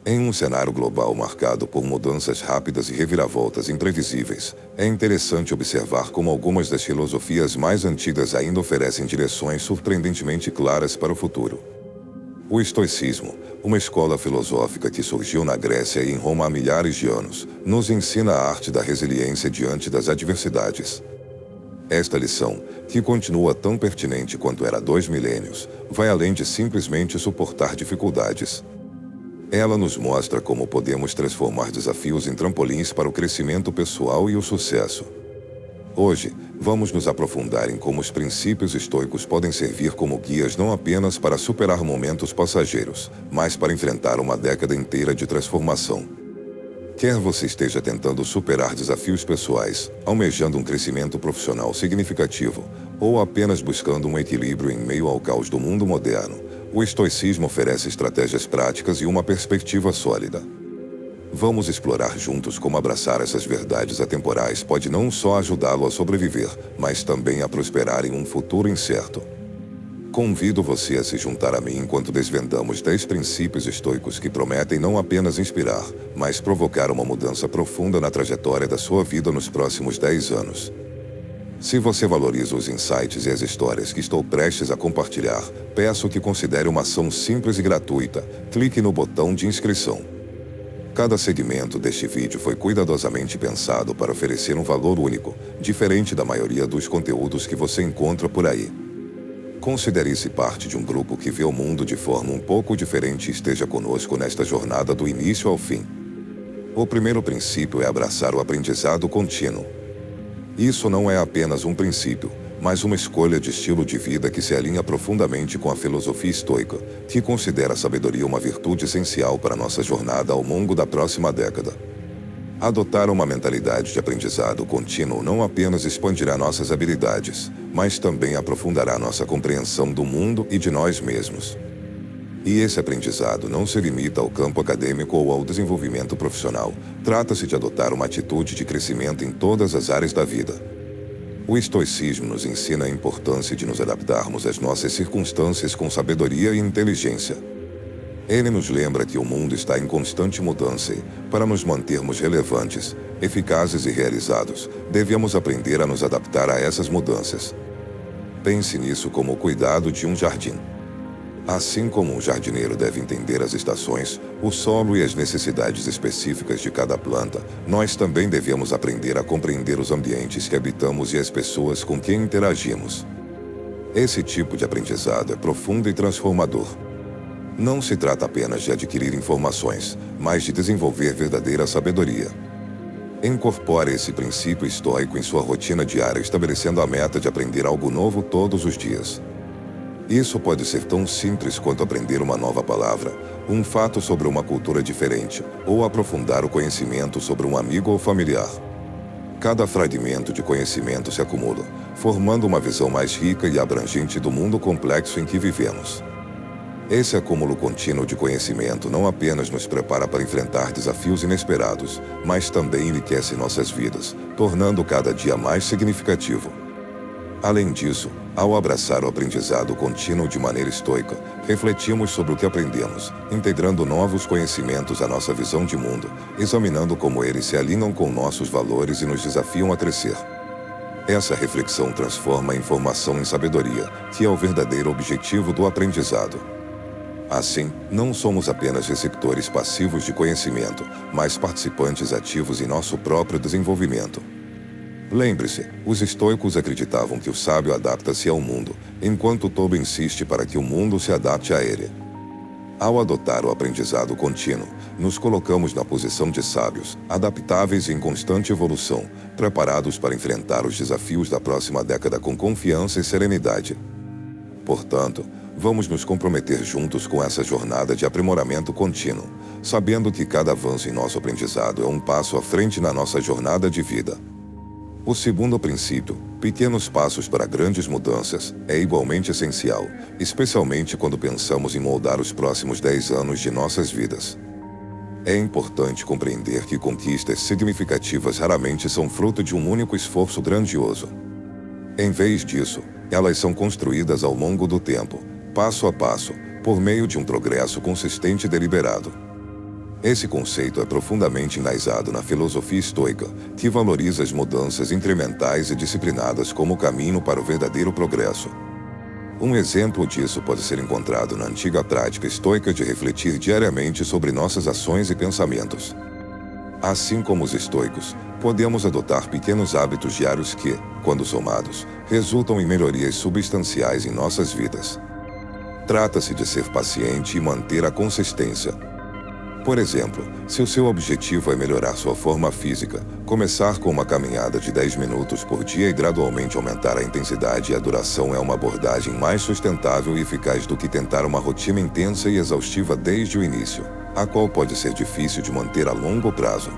Em um cenário global marcado por mudanças rápidas e reviravoltas imprevisíveis, é interessante observar como algumas das filosofias mais antigas ainda oferecem direções surpreendentemente claras para o futuro. O estoicismo, uma escola filosófica que surgiu na Grécia e em Roma há milhares de anos, nos ensina a arte da resiliência diante das adversidades. Esta lição, que continua tão pertinente quanto era há 2 milênios, vai além de simplesmente suportar dificuldades. Ela nos mostra como podemos transformar desafios em trampolins para o crescimento pessoal e o sucesso. Hoje, vamos nos aprofundar em como os princípios estoicos podem servir como guias não apenas para superar momentos passageiros, mas para enfrentar uma década inteira de transformação. Quer você esteja tentando superar desafios pessoais, almejando um crescimento profissional significativo, ou apenas buscando um equilíbrio em meio ao caos do mundo moderno, o estoicismo oferece estratégias práticas e uma perspectiva sólida. Vamos explorar juntos como abraçar essas verdades atemporais pode não só ajudá-lo a sobreviver, mas também a prosperar em um futuro incerto. Convido você a se juntar a mim enquanto desvendamos 10 princípios estoicos que prometem não apenas inspirar, mas provocar uma mudança profunda na trajetória da sua vida nos próximos 10 anos. Se você valoriza os insights e as histórias que estou prestes a compartilhar, peço que considere uma ação simples e gratuita. Clique no botão de inscrição. Cada segmento deste vídeo foi cuidadosamente pensado para oferecer um valor único, diferente da maioria dos conteúdos que você encontra por aí. Considere-se parte de um grupo que vê o mundo de forma um pouco diferente e esteja conosco nesta jornada do início ao fim. O primeiro princípio é abraçar o aprendizado contínuo. Isso não é apenas um princípio, mas uma escolha de estilo de vida que se alinha profundamente com a filosofia estoica, que considera a sabedoria uma virtude essencial para nossa jornada ao longo da próxima década. Adotar uma mentalidade de aprendizado contínuo não apenas expandirá nossas habilidades, mas também aprofundará nossa compreensão do mundo e de nós mesmos. E esse aprendizado não se limita ao campo acadêmico ou ao desenvolvimento profissional. Trata-se de adotar uma atitude de crescimento em todas as áreas da vida. O estoicismo nos ensina a importância de nos adaptarmos às nossas circunstâncias com sabedoria e inteligência. Ele nos lembra que o mundo está em constante mudança e, para nos mantermos relevantes, eficazes e realizados, devemos aprender a nos adaptar a essas mudanças. Pense nisso como o cuidado de um jardim. Assim como um jardineiro deve entender as estações, o solo e as necessidades específicas de cada planta, nós também devemos aprender a compreender os ambientes que habitamos e as pessoas com quem interagimos. Esse tipo de aprendizado é profundo e transformador. Não se trata apenas de adquirir informações, mas de desenvolver verdadeira sabedoria. Incorpore esse princípio estoico em sua rotina diária, estabelecendo a meta de aprender algo novo todos os dias. Isso pode ser tão simples quanto aprender uma nova palavra, um fato sobre uma cultura diferente, ou aprofundar o conhecimento sobre um amigo ou familiar. Cada fragmento de conhecimento se acumula, formando uma visão mais rica e abrangente do mundo complexo em que vivemos. Esse acúmulo contínuo de conhecimento não apenas nos prepara para enfrentar desafios inesperados, mas também enriquece nossas vidas, tornando cada dia mais significativo. Além disso, ao abraçar o aprendizado contínuo de maneira estoica, refletimos sobre o que aprendemos, integrando novos conhecimentos à nossa visão de mundo, examinando como eles se alinham com nossos valores e nos desafiam a crescer. Essa reflexão transforma a informação em sabedoria, que é o verdadeiro objetivo do aprendizado. Assim, não somos apenas receptores passivos de conhecimento, mas participantes ativos em nosso próprio desenvolvimento. Lembre-se, os estoicos acreditavam que o sábio adapta-se ao mundo, enquanto o tolo insiste para que o mundo se adapte a ele. Ao adotar o aprendizado contínuo, nos colocamos na posição de sábios, adaptáveis e em constante evolução, preparados para enfrentar os desafios da próxima década com confiança e serenidade. Portanto, vamos nos comprometer juntos com essa jornada de aprimoramento contínuo, sabendo que cada avanço em nosso aprendizado é um passo à frente na nossa jornada de vida. O segundo princípio, pequenos passos para grandes mudanças, é igualmente essencial, especialmente quando pensamos em moldar os próximos 10 anos de nossas vidas. É importante compreender que conquistas significativas raramente são fruto de um único esforço grandioso. Em vez disso, elas são construídas ao longo do tempo, passo a passo, por meio de um progresso consistente e deliberado. Esse conceito é profundamente enraizado na filosofia estoica, que valoriza as mudanças incrementais e disciplinadas como caminho para o verdadeiro progresso. Um exemplo disso pode ser encontrado na antiga prática estoica de refletir diariamente sobre nossas ações e pensamentos. Assim como os estoicos, podemos adotar pequenos hábitos diários que, quando somados, resultam em melhorias substanciais em nossas vidas. Trata-se de ser paciente e manter a consistência. Por exemplo, se o seu objetivo é melhorar sua forma física, começar com uma caminhada de 10 minutos por dia e gradualmente aumentar a intensidade e a duração é uma abordagem mais sustentável e eficaz do que tentar uma rotina intensa e exaustiva desde o início, a qual pode ser difícil de manter a longo prazo.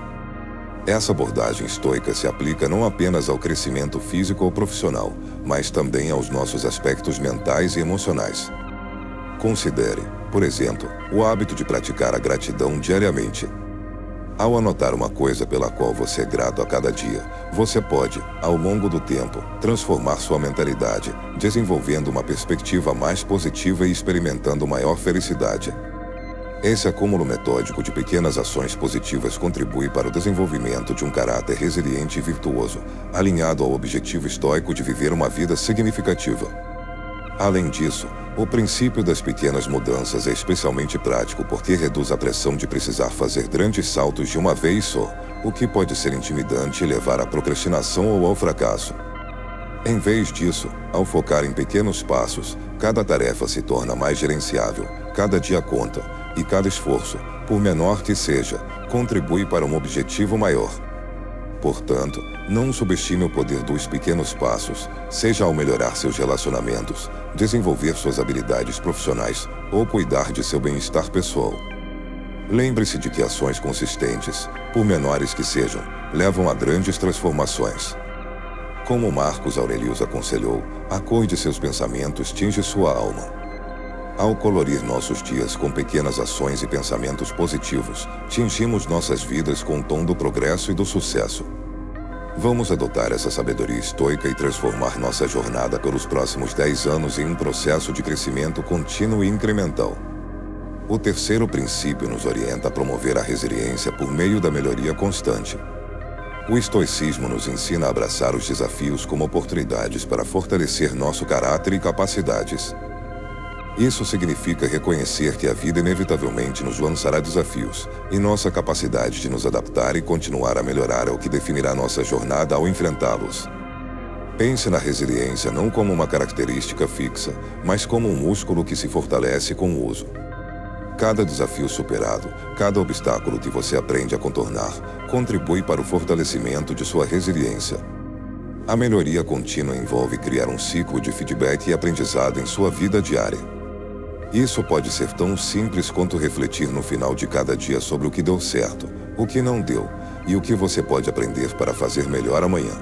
Essa abordagem estoica se aplica não apenas ao crescimento físico ou profissional, mas também aos nossos aspectos mentais e emocionais. Considere, por exemplo, o hábito de praticar a gratidão diariamente. Ao anotar uma coisa pela qual você é grato a cada dia, você pode, ao longo do tempo, transformar sua mentalidade, desenvolvendo uma perspectiva mais positiva e experimentando maior felicidade. Esse acúmulo metódico de pequenas ações positivas contribui para o desenvolvimento de um caráter resiliente e virtuoso, alinhado ao objetivo estoico de viver uma vida significativa. Além disso, o princípio das pequenas mudanças é especialmente prático porque reduz a pressão de precisar fazer grandes saltos de uma vez só, o que pode ser intimidante e levar à procrastinação ou ao fracasso. Em vez disso, ao focar em pequenos passos, cada tarefa se torna mais gerenciável, cada dia conta, e cada esforço, por menor que seja, contribui para um objetivo maior. Portanto, não subestime o poder dos pequenos passos, seja ao melhorar seus relacionamentos, desenvolver suas habilidades profissionais ou cuidar de seu bem-estar pessoal. Lembre-se de que ações consistentes, por menores que sejam, levam a grandes transformações. Como Marcos Aurelius aconselhou, a cor de seus pensamentos tinge sua alma. Ao colorir nossos dias com pequenas ações e pensamentos positivos, tingimos nossas vidas com o tom do progresso e do sucesso. Vamos adotar essa sabedoria estoica e transformar nossa jornada pelos próximos 10 anos em um processo de crescimento contínuo e incremental. O terceiro princípio nos orienta a promover a resiliência por meio da melhoria constante. O estoicismo nos ensina a abraçar os desafios como oportunidades para fortalecer nosso caráter e capacidades. Isso significa reconhecer que a vida inevitavelmente nos lançará desafios, e nossa capacidade de nos adaptar e continuar a melhorar é o que definirá nossa jornada ao enfrentá-los. Pense na resiliência não como uma característica fixa, mas como um músculo que se fortalece com o uso. Cada desafio superado, cada obstáculo que você aprende a contornar, contribui para o fortalecimento de sua resiliência. A melhoria contínua envolve criar um ciclo de feedback e aprendizado em sua vida diária. Isso pode ser tão simples quanto refletir no final de cada dia sobre o que deu certo, o que não deu, e o que você pode aprender para fazer melhor amanhã.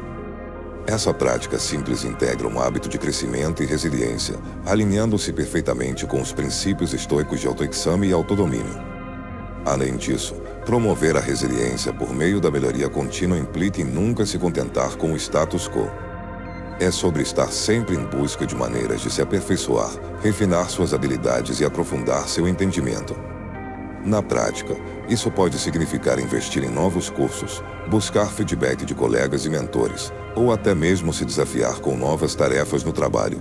Essa prática simples integra um hábito de crescimento e resiliência, alinhando-se perfeitamente com os princípios estoicos de autoexame e autodomínio. Além disso, promover a resiliência por meio da melhoria contínua implica em nunca se contentar com o status quo. É sobre estar sempre em busca de maneiras de se aperfeiçoar, refinar suas habilidades e aprofundar seu entendimento. Na prática, isso pode significar investir em novos cursos, buscar feedback de colegas e mentores, ou até mesmo se desafiar com novas tarefas no trabalho.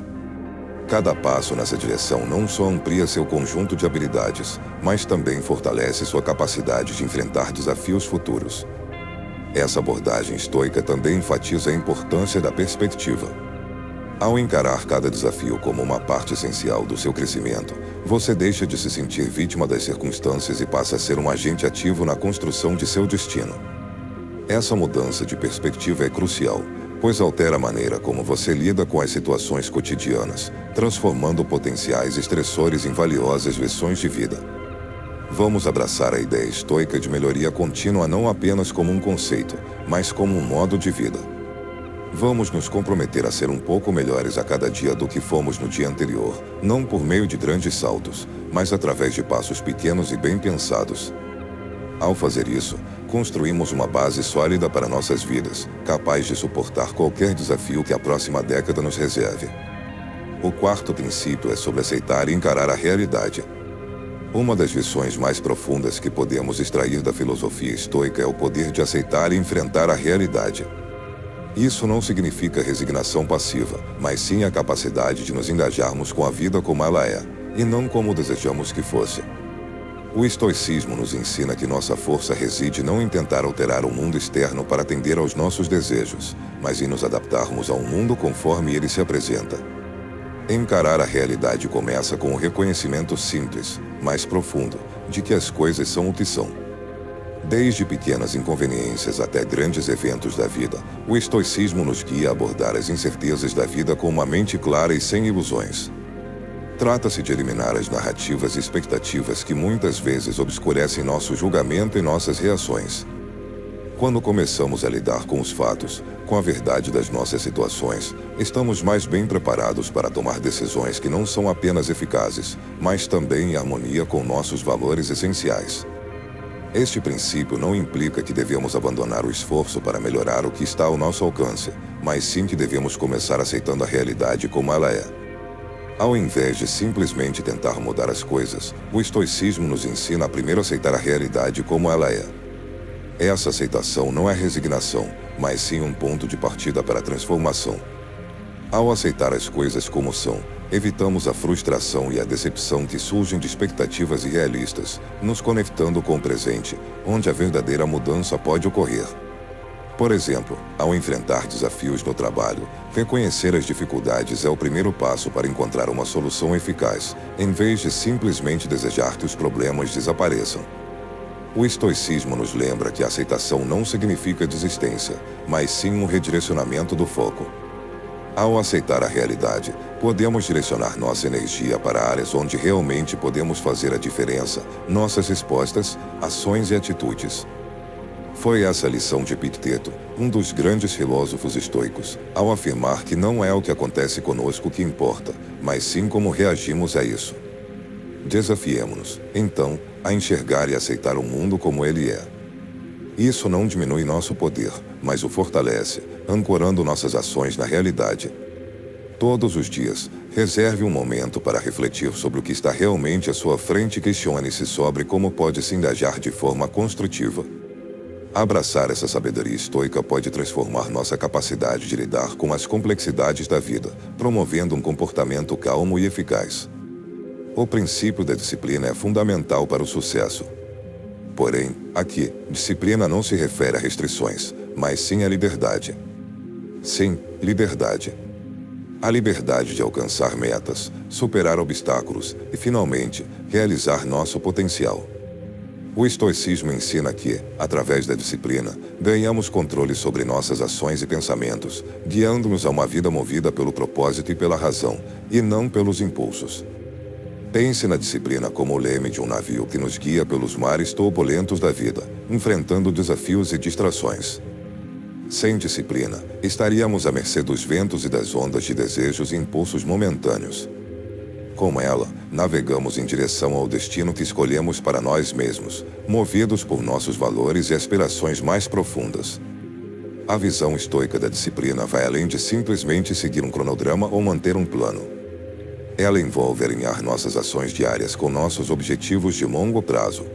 Cada passo nessa direção não só amplia seu conjunto de habilidades, mas também fortalece sua capacidade de enfrentar desafios futuros. Essa abordagem estoica também enfatiza a importância da perspectiva. Ao encarar cada desafio como uma parte essencial do seu crescimento, você deixa de se sentir vítima das circunstâncias e passa a ser um agente ativo na construção de seu destino. Essa mudança de perspectiva é crucial, pois altera a maneira como você lida com as situações cotidianas, transformando potenciais estressores em valiosas lições de vida. Vamos abraçar a ideia estoica de melhoria contínua não apenas como um conceito, mas como um modo de vida. Vamos nos comprometer a ser um pouco melhores a cada dia do que fomos no dia anterior, não por meio de grandes saltos, mas através de passos pequenos e bem pensados. Ao fazer isso, construímos uma base sólida para nossas vidas, capaz de suportar qualquer desafio que a próxima década nos reserve. O quarto princípio é sobre aceitar e encarar a realidade. Uma das lições mais profundas que podemos extrair da filosofia estoica é o poder de aceitar e enfrentar a realidade. Isso não significa resignação passiva, mas sim a capacidade de nos engajarmos com a vida como ela é, e não como desejamos que fosse. O estoicismo nos ensina que nossa força reside não em tentar alterar o mundo externo para atender aos nossos desejos, mas em nos adaptarmos ao mundo conforme ele se apresenta. Encarar a realidade começa com o reconhecimento simples, mas profundo, de que as coisas são o que são. Desde pequenas inconveniências até grandes eventos da vida, o estoicismo nos guia a abordar as incertezas da vida com uma mente clara e sem ilusões. Trata-se de eliminar as narrativas e expectativas que muitas vezes obscurecem nosso julgamento e nossas reações. Quando começamos a lidar com os fatos, com a verdade das nossas situações, estamos mais bem preparados para tomar decisões que não são apenas eficazes, mas também em harmonia com nossos valores essenciais. Este princípio não implica que devemos abandonar o esforço para melhorar o que está ao nosso alcance, mas sim que devemos começar aceitando a realidade como ela é. Ao invés de simplesmente tentar mudar as coisas, o estoicismo nos ensina a primeiro aceitar a realidade como ela é. Essa aceitação não é resignação, mas sim um ponto de partida para a transformação. Ao aceitar as coisas como são, evitamos a frustração e a decepção que surgem de expectativas irrealistas, nos conectando com o presente, onde a verdadeira mudança pode ocorrer. Por exemplo, ao enfrentar desafios no trabalho, reconhecer as dificuldades é o primeiro passo para encontrar uma solução eficaz, em vez de simplesmente desejar que os problemas desapareçam. O estoicismo nos lembra que a aceitação não significa desistência, mas sim um redirecionamento do foco. Ao aceitar a realidade, podemos direcionar nossa energia para áreas onde realmente podemos fazer a diferença, nossas respostas, ações e atitudes. Foi essa a lição de Epicteto, um dos grandes filósofos estoicos, ao afirmar que não é o que acontece conosco que importa, mas sim como reagimos a isso. Desafiemo-nos, então, a enxergar e aceitar o mundo como ele é. Isso não diminui nosso poder, mas o fortalece, ancorando nossas ações na realidade. Todos os dias, reserve um momento para refletir sobre o que está realmente à sua frente e questione-se sobre como pode se engajar de forma construtiva. Abraçar essa sabedoria estoica pode transformar nossa capacidade de lidar com as complexidades da vida, promovendo um comportamento calmo e eficaz. O princípio da disciplina é fundamental para o sucesso. Porém, aqui, disciplina não se refere a restrições, mas sim à liberdade. Sim, liberdade. A liberdade de alcançar metas, superar obstáculos e, finalmente, realizar nosso potencial. O estoicismo ensina que, através da disciplina, ganhamos controle sobre nossas ações e pensamentos, guiando-nos a uma vida movida pelo propósito e pela razão, e não pelos impulsos. Pense na disciplina como o leme de um navio que nos guia pelos mares turbulentos da vida, enfrentando desafios e distrações. Sem disciplina, estaríamos à mercê dos ventos e das ondas de desejos e impulsos momentâneos. Com ela, navegamos em direção ao destino que escolhemos para nós mesmos, movidos por nossos valores e aspirações mais profundas. A visão estoica da disciplina vai além de simplesmente seguir um cronograma ou manter um plano. Ela envolve alinhar nossas ações diárias com nossos objetivos de longo prazo.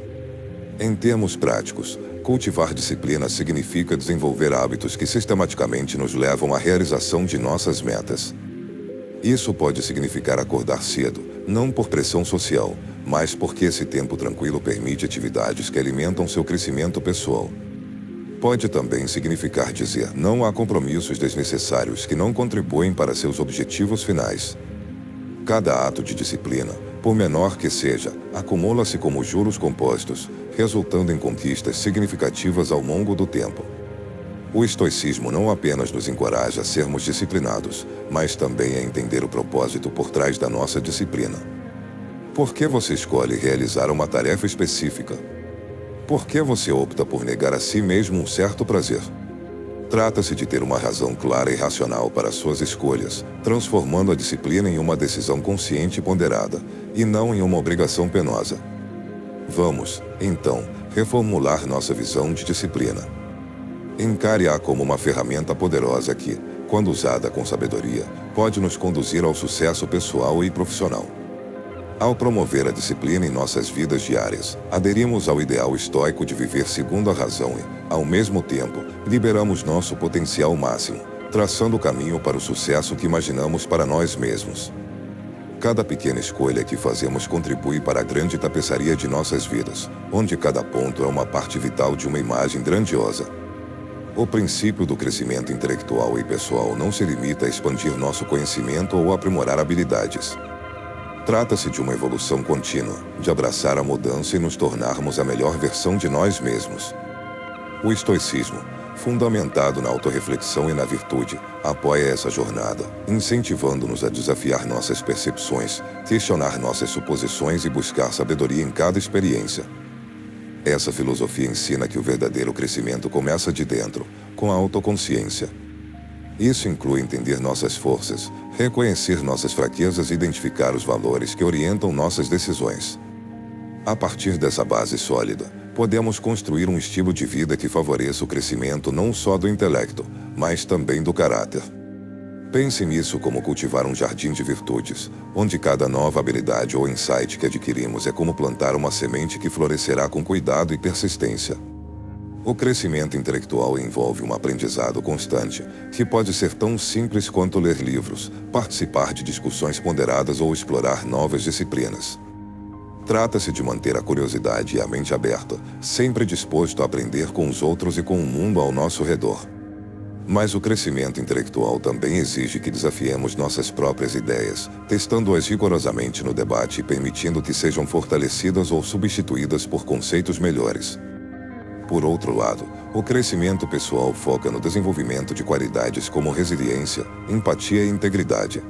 Em termos práticos, cultivar disciplina significa desenvolver hábitos que sistematicamente nos levam à realização de nossas metas. Isso pode significar acordar cedo, não por pressão social, mas porque esse tempo tranquilo permite atividades que alimentam seu crescimento pessoal. Pode também significar dizer não a compromissos desnecessários que não contribuem para seus objetivos finais. Cada ato de disciplina, por menor que seja, acumula-se como juros compostos, resultando em conquistas significativas ao longo do tempo. O estoicismo não apenas nos encoraja a sermos disciplinados, mas também a entender o propósito por trás da nossa disciplina. Por que você escolhe realizar uma tarefa específica? Por que você opta por negar a si mesmo um certo prazer? Trata-se de ter uma razão clara e racional para suas escolhas, transformando a disciplina em uma decisão consciente e ponderada, e não em uma obrigação penosa. Vamos, então, reformular nossa visão de disciplina. Encare-a como uma ferramenta poderosa que, quando usada com sabedoria, pode nos conduzir ao sucesso pessoal e profissional. Ao promover a disciplina em nossas vidas diárias, aderimos ao ideal estoico de viver segundo a razão e, ao mesmo tempo, liberamos nosso potencial máximo, traçando o caminho para o sucesso que imaginamos para nós mesmos. Cada pequena escolha que fazemos contribui para a grande tapeçaria de nossas vidas, onde cada ponto é uma parte vital de uma imagem grandiosa. O princípio do crescimento intelectual e pessoal não se limita a expandir nosso conhecimento ou aprimorar habilidades. Trata-se de uma evolução contínua, de abraçar a mudança e nos tornarmos a melhor versão de nós mesmos. O estoicismo, fundamentado na autorreflexão e na virtude, apoia essa jornada, incentivando-nos a desafiar nossas percepções, questionar nossas suposições e buscar sabedoria em cada experiência. Essa filosofia ensina que o verdadeiro crescimento começa de dentro, com a autoconsciência. Isso inclui entender nossas forças, reconhecer nossas fraquezas e identificar os valores que orientam nossas decisões. A partir dessa base sólida, podemos construir um estilo de vida que favoreça o crescimento não só do intelecto, mas também do caráter. Pense nisso como cultivar um jardim de virtudes, onde cada nova habilidade ou insight que adquirimos é como plantar uma semente que florescerá com cuidado e persistência. O crescimento intelectual envolve um aprendizado constante, que pode ser tão simples quanto ler livros, participar de discussões ponderadas ou explorar novas disciplinas. Trata-se de manter a curiosidade e a mente aberta, sempre disposto a aprender com os outros e com o mundo ao nosso redor. Mas o crescimento intelectual também exige que desafiemos nossas próprias ideias, testando-as rigorosamente no debate e permitindo que sejam fortalecidas ou substituídas por conceitos melhores. Por outro lado, o crescimento pessoal foca no desenvolvimento de qualidades como resiliência, empatia e integridade.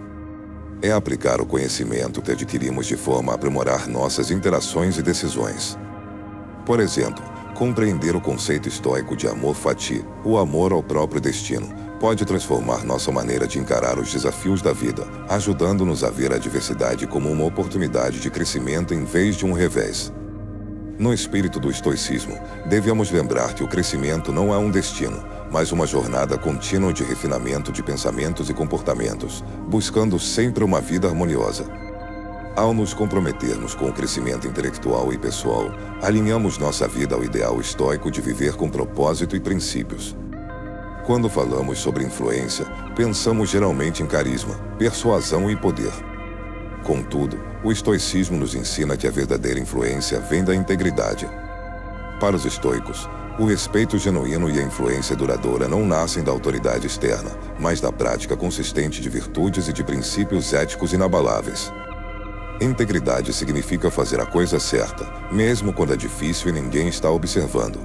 É aplicar o conhecimento que adquirimos de forma a aprimorar nossas interações e decisões. Por exemplo, compreender o conceito estoico de amor fati, o amor ao próprio destino, pode transformar nossa maneira de encarar os desafios da vida, ajudando-nos a ver a adversidade como uma oportunidade de crescimento em vez de um revés. No espírito do estoicismo, devemos lembrar que o crescimento não é um destino, mas uma jornada contínua de refinamento de pensamentos e comportamentos, buscando sempre uma vida harmoniosa. Ao nos comprometermos com o crescimento intelectual e pessoal, alinhamos nossa vida ao ideal estoico de viver com propósito e princípios. Quando falamos sobre influência, pensamos geralmente em carisma, persuasão e poder. Contudo, o estoicismo nos ensina que a verdadeira influência vem da integridade. Para os estoicos, o respeito genuíno e a influência duradoura não nascem da autoridade externa, mas da prática consistente de virtudes e de princípios éticos inabaláveis. Integridade significa fazer a coisa certa, mesmo quando é difícil e ninguém está observando.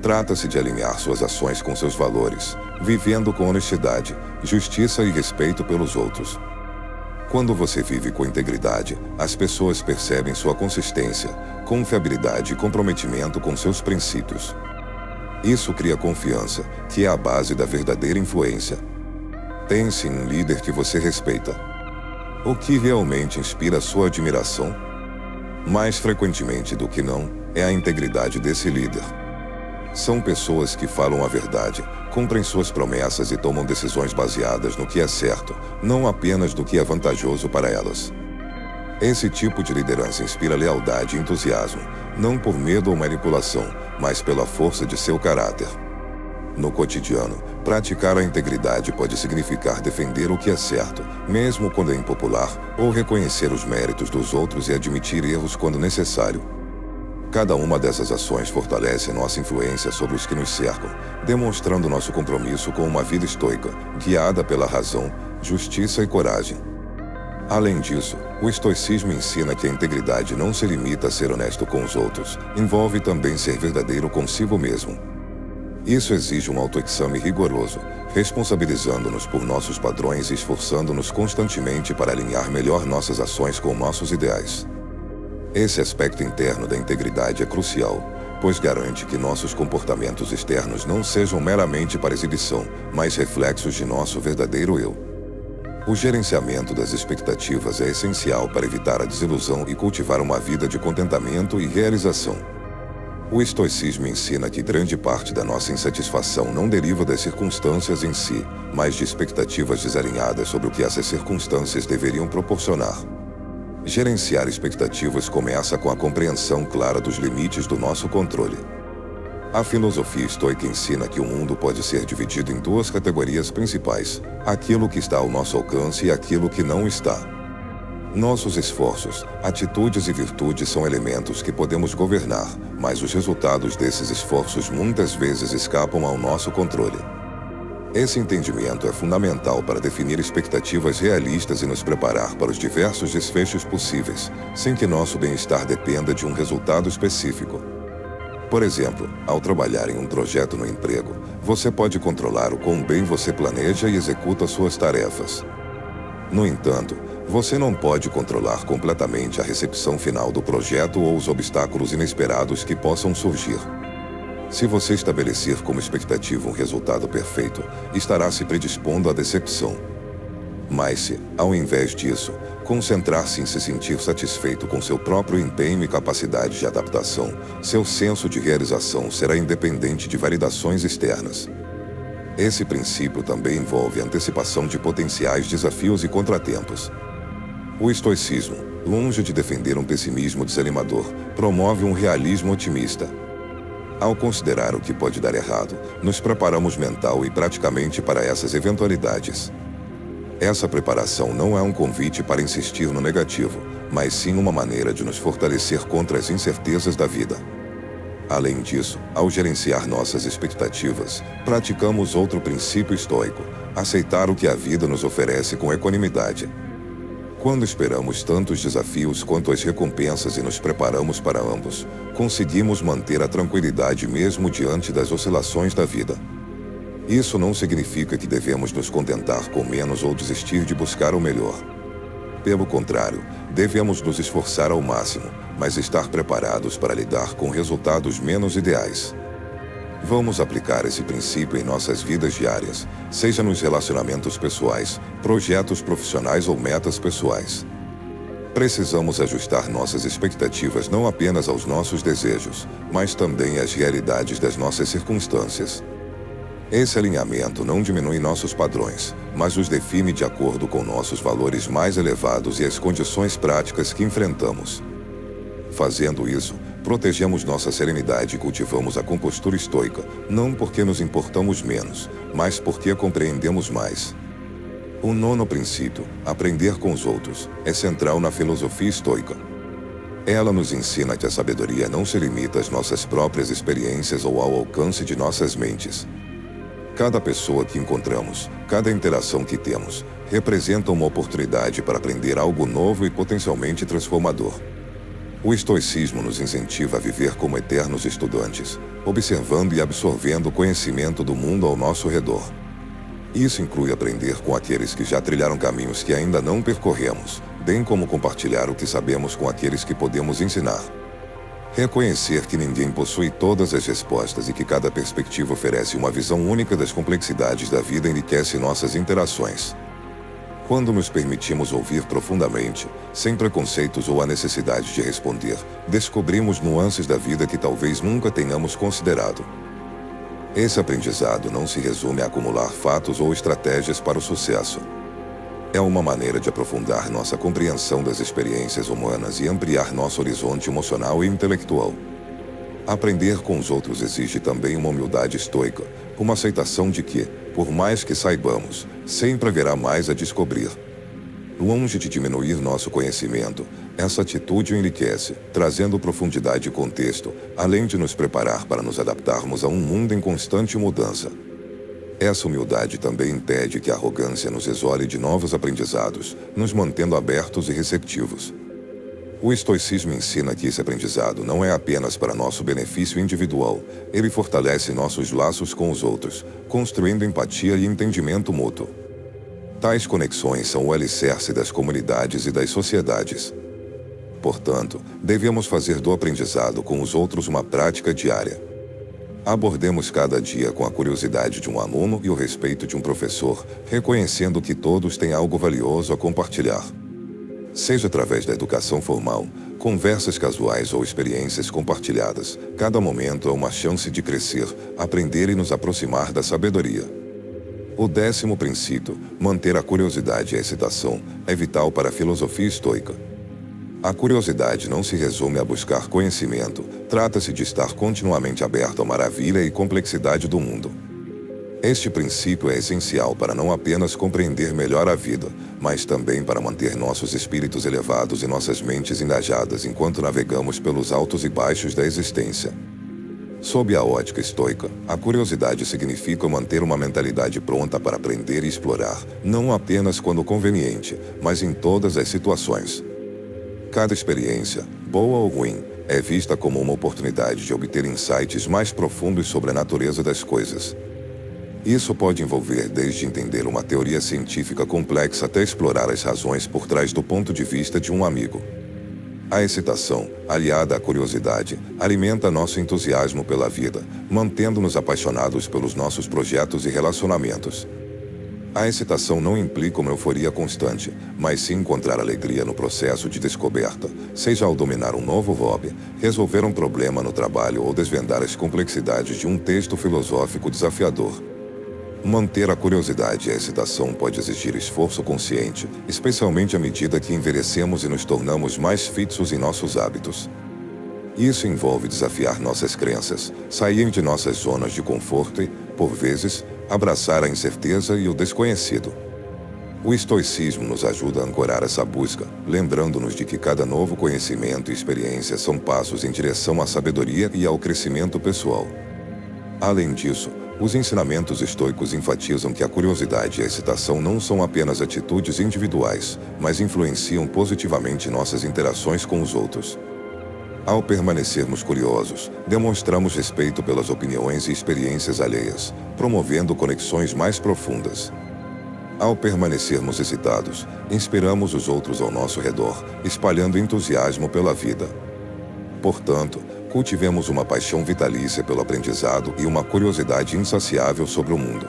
Trata-se de alinhar suas ações com seus valores, vivendo com honestidade, justiça e respeito pelos outros. Quando você vive com integridade, as pessoas percebem sua consistência, confiabilidade e comprometimento com seus princípios. Isso cria confiança, que é a base da verdadeira influência. Pense em um líder que você respeita. O que realmente inspira sua admiração? Mais frequentemente do que não, é a integridade desse líder. São pessoas que falam a verdade, cumprem suas promessas e tomam decisões baseadas no que é certo, não apenas no que é vantajoso para elas. Esse tipo de liderança inspira lealdade e entusiasmo, não por medo ou manipulação, mas pela força de seu caráter. No cotidiano, praticar a integridade pode significar defender o que é certo, mesmo quando é impopular, ou reconhecer os méritos dos outros e admitir erros quando necessário. Cada uma dessas ações fortalece nossa influência sobre os que nos cercam, demonstrando nosso compromisso com uma vida estoica, guiada pela razão, justiça e coragem. Além disso, o estoicismo ensina que a integridade não se limita a ser honesto com os outros, envolve também ser verdadeiro consigo mesmo. Isso exige um autoexame rigoroso, responsabilizando-nos por nossos padrões e esforçando-nos constantemente para alinhar melhor nossas ações com nossos ideais. Esse aspecto interno da integridade é crucial, pois garante que nossos comportamentos externos não sejam meramente para exibição, mas reflexos de nosso verdadeiro eu. O gerenciamento das expectativas é essencial para evitar a desilusão e cultivar uma vida de contentamento e realização. O estoicismo ensina que grande parte da nossa insatisfação não deriva das circunstâncias em si, mas de expectativas desalinhadas sobre o que essas circunstâncias deveriam proporcionar. Gerenciar expectativas começa com a compreensão clara dos limites do nosso controle. A filosofia estoica ensina que o mundo pode ser dividido em duas categorias principais: aquilo que está ao nosso alcance e aquilo que não está. Nossos esforços, atitudes e virtudes são elementos que podemos governar, mas os resultados desses esforços muitas vezes escapam ao nosso controle. Esse entendimento é fundamental para definir expectativas realistas e nos preparar para os diversos desfechos possíveis, sem que nosso bem-estar dependa de um resultado específico. Por exemplo, ao trabalhar em um projeto no emprego, você pode controlar o quão bem você planeja e executa suas tarefas. No entanto, você não pode controlar completamente a recepção final do projeto ou os obstáculos inesperados que possam surgir. Se você estabelecer como expectativa um resultado perfeito, estará se predispondo à decepção. Mas se, ao invés disso, concentrar-se em se sentir satisfeito com seu próprio empenho e capacidade de adaptação, seu senso de realização será independente de validações externas. Esse princípio também envolve a antecipação de potenciais desafios e contratempos. O estoicismo, longe de defender um pessimismo desanimador, promove um realismo otimista. Ao considerar o que pode dar errado, nos preparamos mental e praticamente para essas eventualidades. Essa preparação não é um convite para insistir no negativo, mas sim uma maneira de nos fortalecer contra as incertezas da vida. Além disso, ao gerenciar nossas expectativas, praticamos outro princípio estoico: aceitar o que a vida nos oferece com equanimidade. Quando esperamos tantos desafios quanto as recompensas e nos preparamos para ambos, conseguimos manter a tranquilidade mesmo diante das oscilações da vida. Isso não significa que devemos nos contentar com menos ou desistir de buscar o melhor. Pelo contrário, devemos nos esforçar ao máximo, mas estar preparados para lidar com resultados menos ideais. Vamos aplicar esse princípio em nossas vidas diárias, seja nos relacionamentos pessoais, projetos profissionais ou metas pessoais. Precisamos ajustar nossas expectativas não apenas aos nossos desejos, mas também às realidades das nossas circunstâncias. Esse alinhamento não diminui nossos padrões, mas os define de acordo com nossos valores mais elevados e as condições práticas que enfrentamos. Fazendo isso, protegemos nossa serenidade e cultivamos a compostura estoica, não porque nos importamos menos, mas porque compreendemos mais. O 9º princípio, aprender com os outros, é central na filosofia estoica. Ela nos ensina que a sabedoria não se limita às nossas próprias experiências ou ao alcance de nossas mentes. Cada pessoa que encontramos, cada interação que temos, representa uma oportunidade para aprender algo novo e potencialmente transformador. O estoicismo nos incentiva a viver como eternos estudantes, observando e absorvendo o conhecimento do mundo ao nosso redor. Isso inclui aprender com aqueles que já trilharam caminhos que ainda não percorremos, bem como compartilhar o que sabemos com aqueles que podemos ensinar. Reconhecer que ninguém possui todas as respostas e que cada perspectiva oferece uma visão única das complexidades da vida enriquece nossas interações. Quando nos permitimos ouvir profundamente, sem preconceitos ou a necessidade de responder, descobrimos nuances da vida que talvez nunca tenhamos considerado. Esse aprendizado não se resume a acumular fatos ou estratégias para o sucesso. É uma maneira de aprofundar nossa compreensão das experiências humanas e ampliar nosso horizonte emocional e intelectual. Aprender com os outros exige também uma humildade estoica, uma aceitação de que, por mais que saibamos, sempre haverá mais a descobrir. Longe de diminuir nosso conhecimento, essa atitude o enriquece, trazendo profundidade e contexto, além de nos preparar para nos adaptarmos a um mundo em constante mudança. Essa humildade também impede que a arrogância nos isole de novos aprendizados, nos mantendo abertos e receptivos. O estoicismo ensina que esse aprendizado não é apenas para nosso benefício individual, ele fortalece nossos laços com os outros, construindo empatia e entendimento mútuo. Tais conexões são o alicerce das comunidades e das sociedades. Portanto, devemos fazer do aprendizado com os outros uma prática diária. Abordemos cada dia com a curiosidade de um aluno e o respeito de um professor, reconhecendo que todos têm algo valioso a compartilhar. Seja através da educação formal, conversas casuais ou experiências compartilhadas, cada momento é uma chance de crescer, aprender e nos aproximar da sabedoria. O 10º princípio, manter a curiosidade e a excitação, é vital para a filosofia estoica. A curiosidade não se resume a buscar conhecimento, trata-se de estar continuamente aberto à maravilha e complexidade do mundo. Este princípio é essencial para não apenas compreender melhor a vida, mas também para manter nossos espíritos elevados e nossas mentes engajadas enquanto navegamos pelos altos e baixos da existência. Sob a ótica estoica, a curiosidade significa manter uma mentalidade pronta para aprender e explorar, não apenas quando conveniente, mas em todas as situações. Cada experiência, boa ou ruim, é vista como uma oportunidade de obter insights mais profundos sobre a natureza das coisas. Isso pode envolver desde entender uma teoria científica complexa até explorar as razões por trás do ponto de vista de um amigo. A excitação, aliada à curiosidade, alimenta nosso entusiasmo pela vida, mantendo-nos apaixonados pelos nossos projetos e relacionamentos. A excitação não implica uma euforia constante, mas sim encontrar alegria no processo de descoberta, seja ao dominar um novo hobby, resolver um problema no trabalho ou desvendar as complexidades de um texto filosófico desafiador. Manter a curiosidade e a excitação pode exigir esforço consciente, especialmente à medida que envelhecemos e nos tornamos mais fixos em nossos hábitos. Isso envolve desafiar nossas crenças, sair de nossas zonas de conforto e, por vezes, abraçar a incerteza e o desconhecido. O estoicismo nos ajuda a ancorar essa busca, lembrando-nos de que cada novo conhecimento e experiência são passos em direção à sabedoria e ao crescimento pessoal. Além disso, os ensinamentos estoicos enfatizam que a curiosidade e a excitação não são apenas atitudes individuais, mas influenciam positivamente nossas interações com os outros. Ao permanecermos curiosos, demonstramos respeito pelas opiniões e experiências alheias, promovendo conexões mais profundas. Ao permanecermos excitados, inspiramos os outros ao nosso redor, espalhando entusiasmo pela vida. Portanto, cultivemos uma paixão vitalícia pelo aprendizado e uma curiosidade insaciável sobre o mundo.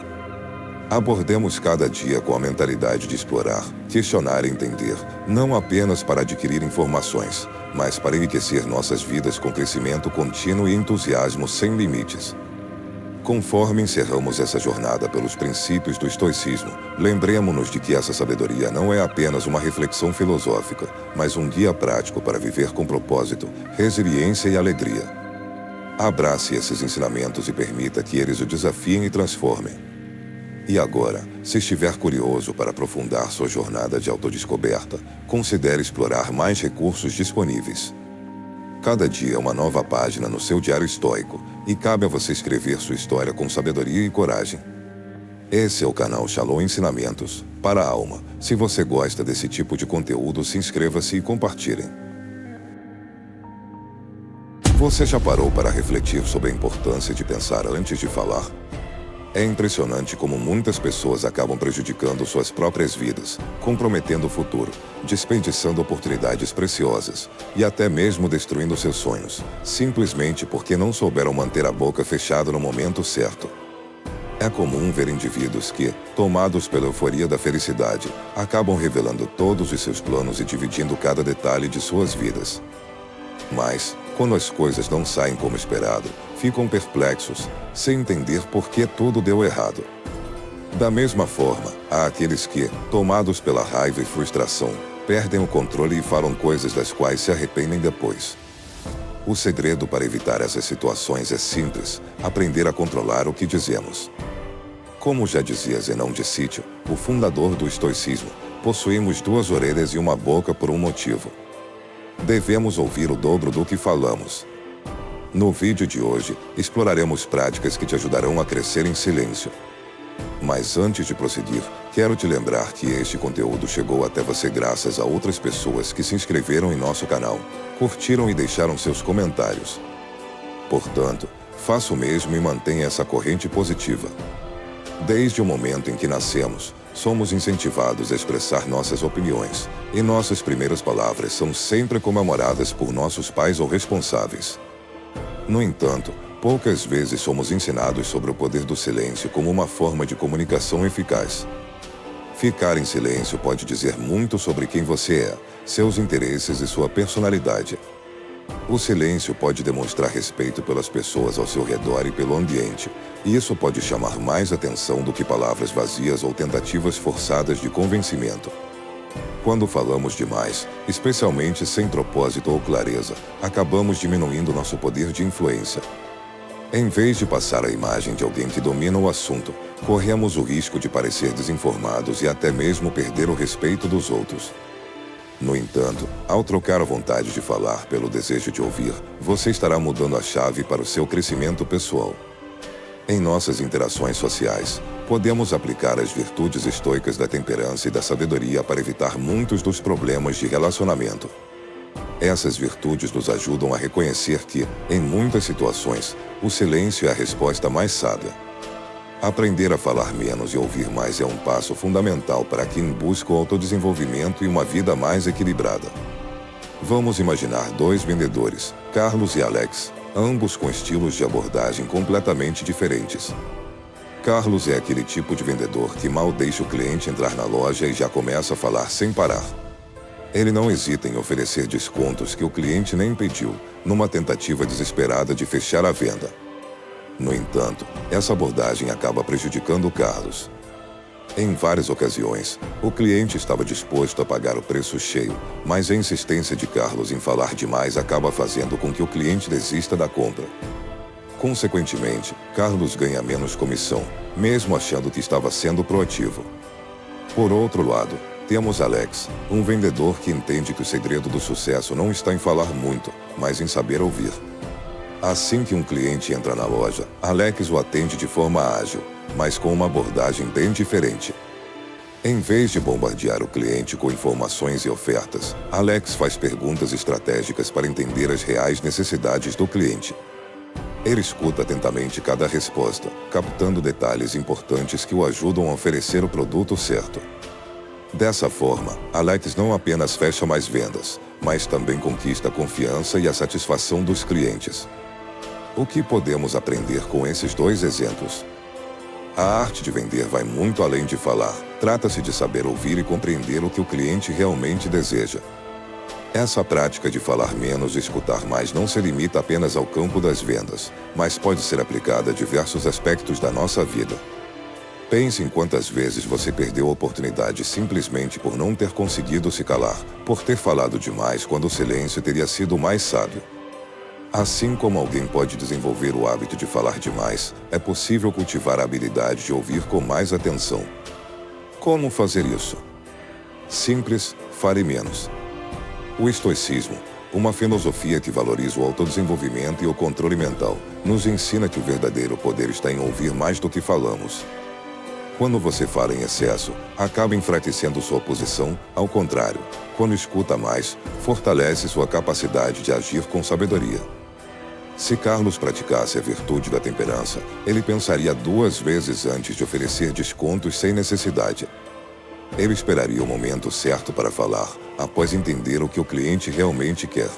Abordemos cada dia com a mentalidade de explorar, questionar e entender, não apenas para adquirir informações, mas para enriquecer nossas vidas com crescimento contínuo e entusiasmo sem limites. Conforme encerramos essa jornada pelos princípios do estoicismo, lembremo-nos de que essa sabedoria não é apenas uma reflexão filosófica, mas um guia prático para viver com propósito, resiliência e alegria. Abrace esses ensinamentos e permita que eles o desafiem e transformem. E agora, se estiver curioso para aprofundar sua jornada de autodescoberta, considere explorar mais recursos disponíveis. Cada dia é uma nova página no seu diário estoico, e cabe a você escrever sua história com sabedoria e coragem. Esse é o canal Shalom Ensinamentos, para a Alma. Se você gosta desse tipo de conteúdo, se inscreva-se e compartilhe. Você já parou para refletir sobre a importância de pensar antes de falar? É impressionante como muitas pessoas acabam prejudicando suas próprias vidas, comprometendo o futuro, desperdiçando oportunidades preciosas e até mesmo destruindo seus sonhos, simplesmente porque não souberam manter a boca fechada no momento certo. É comum ver indivíduos que, tomados pela euforia da felicidade, acabam revelando todos os seus planos e dividindo cada detalhe de suas vidas. Mas, quando as coisas não saem como esperado, ficam perplexos, sem entender por que tudo deu errado. Da mesma forma, há aqueles que, tomados pela raiva e frustração, perdem o controle e falam coisas das quais se arrependem depois. O segredo para evitar essas situações é simples: aprender a controlar o que dizemos. Como já dizia Zenão de Sítio, o fundador do estoicismo, possuímos duas orelhas e uma boca por um motivo. Devemos ouvir o dobro do que falamos. No vídeo de hoje, exploraremos práticas que te ajudarão a crescer em silêncio. Mas antes de prosseguir, quero te lembrar que este conteúdo chegou até você graças a outras pessoas que se inscreveram em nosso canal, curtiram e deixaram seus comentários. Portanto, faça o mesmo e mantenha essa corrente positiva. Desde o momento em que nascemos, somos incentivados a expressar nossas opiniões, e nossas primeiras palavras são sempre comemoradas por nossos pais ou responsáveis. No entanto, poucas vezes somos ensinados sobre o poder do silêncio como uma forma de comunicação eficaz. Ficar em silêncio pode dizer muito sobre quem você é, seus interesses e sua personalidade. O silêncio pode demonstrar respeito pelas pessoas ao seu redor e pelo ambiente, e isso pode chamar mais atenção do que palavras vazias ou tentativas forçadas de convencimento. Quando falamos demais, especialmente sem propósito ou clareza, acabamos diminuindo nosso poder de influência. Em vez de passar a imagem de alguém que domina o assunto, corremos o risco de parecer desinformados e até mesmo perder o respeito dos outros. No entanto, ao trocar a vontade de falar pelo desejo de ouvir, você estará mudando a chave para o seu crescimento pessoal. Em nossas interações sociais, podemos aplicar as virtudes estoicas da temperança e da sabedoria para evitar muitos dos problemas de relacionamento. Essas virtudes nos ajudam a reconhecer que, em muitas situações, o silêncio é a resposta mais sábia. Aprender a falar menos e ouvir mais é um passo fundamental para quem busca o autodesenvolvimento e uma vida mais equilibrada. Vamos imaginar dois vendedores, Carlos e Alex, ambos com estilos de abordagem completamente diferentes. Carlos é aquele tipo de vendedor que mal deixa o cliente entrar na loja e já começa a falar sem parar. Ele não hesita em oferecer descontos que o cliente nem pediu, numa tentativa desesperada de fechar a venda. No entanto, essa abordagem acaba prejudicando Carlos. Em várias ocasiões, o cliente estava disposto a pagar o preço cheio, mas a insistência de Carlos em falar demais acaba fazendo com que o cliente desista da compra. Consequentemente, Carlos ganha menos comissão, mesmo achando que estava sendo proativo. Por outro lado, temos Alex, um vendedor que entende que o segredo do sucesso não está em falar muito, mas em saber ouvir. Assim que um cliente entra na loja, Alex o atende de forma ágil, mas com uma abordagem bem diferente. Em vez de bombardear o cliente com informações e ofertas, Alex faz perguntas estratégicas para entender as reais necessidades do cliente. Ele escuta atentamente cada resposta, captando detalhes importantes que o ajudam a oferecer o produto certo. Dessa forma, Alex não apenas fecha mais vendas, mas também conquista a confiança e a satisfação dos clientes. O que podemos aprender com esses dois exemplos? A arte de vender vai muito além de falar. Trata-se de saber ouvir e compreender o que o cliente realmente deseja. Essa prática de falar menos e escutar mais não se limita apenas ao campo das vendas, mas pode ser aplicada a diversos aspectos da nossa vida. Pense em quantas vezes você perdeu a oportunidade simplesmente por não ter conseguido se calar, por ter falado demais quando o silêncio teria sido mais sábio. Assim como alguém pode desenvolver o hábito de falar demais, é possível cultivar a habilidade de ouvir com mais atenção. Como fazer isso? Simples, fale menos. O estoicismo, uma filosofia que valoriza o autodesenvolvimento e o controle mental, nos ensina que o verdadeiro poder está em ouvir mais do que falamos. Quando você fala em excesso, acaba enfraquecendo sua posição, ao contrário, quando escuta mais, fortalece sua capacidade de agir com sabedoria. Se Carlos praticasse a virtude da temperança, ele pensaria 2 vezes antes de oferecer descontos sem necessidade. Ele esperaria o momento certo para falar, após entender o que o cliente realmente quer.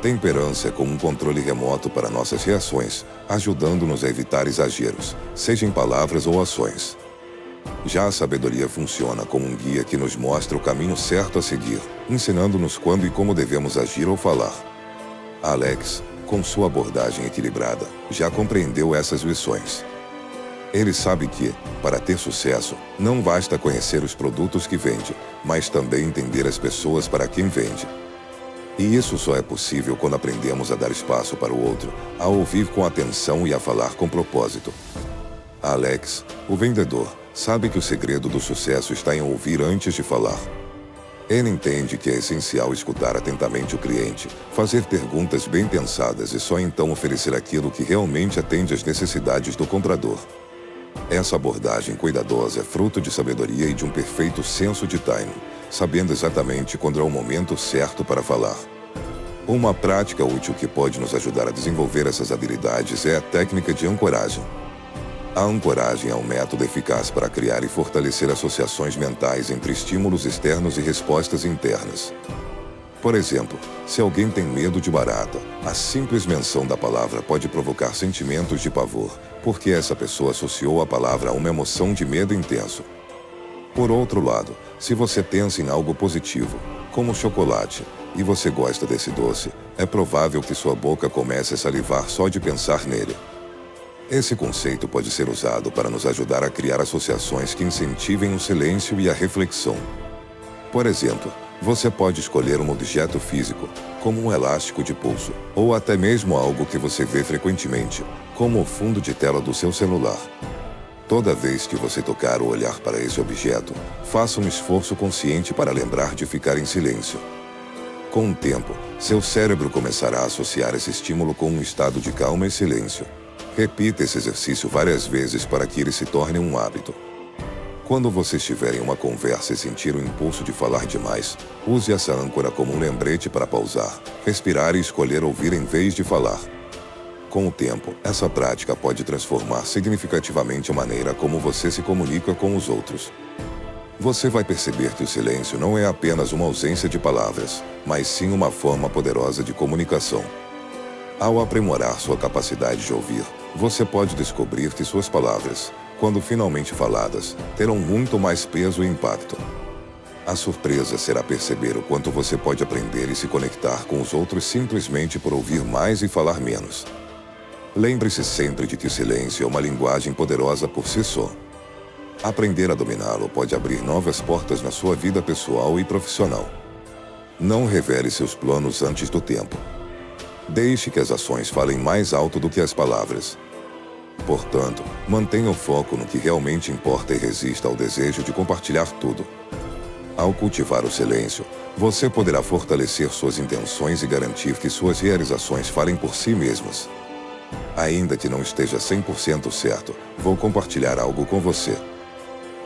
Temperança é como um controle remoto para nossas reações, ajudando-nos a evitar exageros, seja em palavras ou ações. Já a sabedoria funciona como um guia que nos mostra o caminho certo a seguir, ensinando-nos quando e como devemos agir ou falar. Alex, com sua abordagem equilibrada, já compreendeu essas lições. Ele sabe que, para ter sucesso, não basta conhecer os produtos que vende, mas também entender as pessoas para quem vende. E isso só é possível quando aprendemos a dar espaço para o outro, a ouvir com atenção e a falar com propósito. Alex, o vendedor, sabe que o segredo do sucesso está em ouvir antes de falar. Ele entende que é essencial escutar atentamente o cliente, fazer perguntas bem pensadas e só então oferecer aquilo que realmente atende às necessidades do comprador. Essa abordagem cuidadosa é fruto de sabedoria e de um perfeito senso de timing, sabendo exatamente quando é o momento certo para falar. Uma prática útil que pode nos ajudar a desenvolver essas habilidades é a técnica de ancoragem. A ancoragem é um método eficaz para criar e fortalecer associações mentais entre estímulos externos e respostas internas. Por exemplo, se alguém tem medo de barata, a simples menção da palavra pode provocar sentimentos de pavor, porque essa pessoa associou a palavra a uma emoção de medo intenso. Por outro lado, se você pensa em algo positivo, como chocolate, e você gosta desse doce, é provável que sua boca comece a salivar só de pensar nele. Esse conceito pode ser usado para nos ajudar a criar associações que incentivem o silêncio e a reflexão. Por exemplo, você pode escolher um objeto físico, como um elástico de pulso, ou até mesmo algo que você vê frequentemente, como o fundo de tela do seu celular. Toda vez que você tocar ou olhar para esse objeto, faça um esforço consciente para lembrar de ficar em silêncio. Com o tempo, seu cérebro começará a associar esse estímulo com um estado de calma e silêncio. Repita esse exercício várias vezes para que ele se torne um hábito. Quando você estiver em uma conversa e sentir o impulso de falar demais, use essa âncora como um lembrete para pausar, respirar e escolher ouvir em vez de falar. Com o tempo, essa prática pode transformar significativamente a maneira como você se comunica com os outros. Você vai perceber que o silêncio não é apenas uma ausência de palavras, mas sim uma forma poderosa de comunicação. Ao aprimorar sua capacidade de ouvir, você pode descobrir que suas palavras, quando finalmente faladas, terão muito mais peso e impacto. A surpresa será perceber o quanto você pode aprender e se conectar com os outros simplesmente por ouvir mais e falar menos. Lembre-se sempre de que o silêncio é uma linguagem poderosa por si só. Aprender a dominá-lo pode abrir novas portas na sua vida pessoal e profissional. Não revele seus planos antes do tempo. Deixe que as ações falem mais alto do que as palavras. Portanto, mantenha o foco no que realmente importa e resista ao desejo de compartilhar tudo. Ao cultivar o silêncio, você poderá fortalecer suas intenções e garantir que suas realizações falem por si mesmas. Ainda que não esteja 100% certo, vou compartilhar algo com você.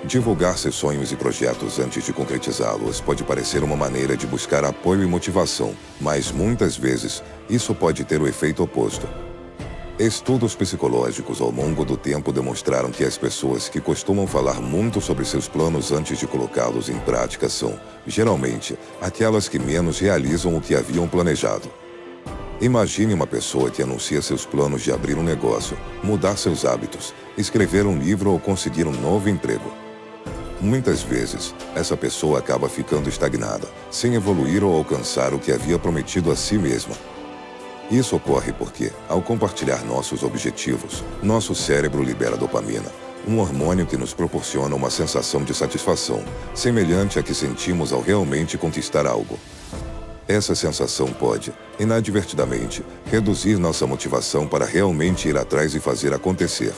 Divulgar seus sonhos e projetos antes de concretizá-los pode parecer uma maneira de buscar apoio e motivação, mas muitas vezes, isso pode ter o efeito oposto. Estudos psicológicos ao longo do tempo demonstraram que as pessoas que costumam falar muito sobre seus planos antes de colocá-los em prática são, geralmente, aquelas que menos realizam o que haviam planejado. Imagine uma pessoa que anuncia seus planos de abrir um negócio, mudar seus hábitos, escrever um livro ou conseguir um novo emprego. Muitas vezes, essa pessoa acaba ficando estagnada, sem evoluir ou alcançar o que havia prometido a si mesma. Isso ocorre porque, ao compartilhar nossos objetivos, nosso cérebro libera dopamina, um hormônio que nos proporciona uma sensação de satisfação, semelhante à que sentimos ao realmente conquistar algo. Essa sensação pode, inadvertidamente, reduzir nossa motivação para realmente ir atrás e fazer acontecer.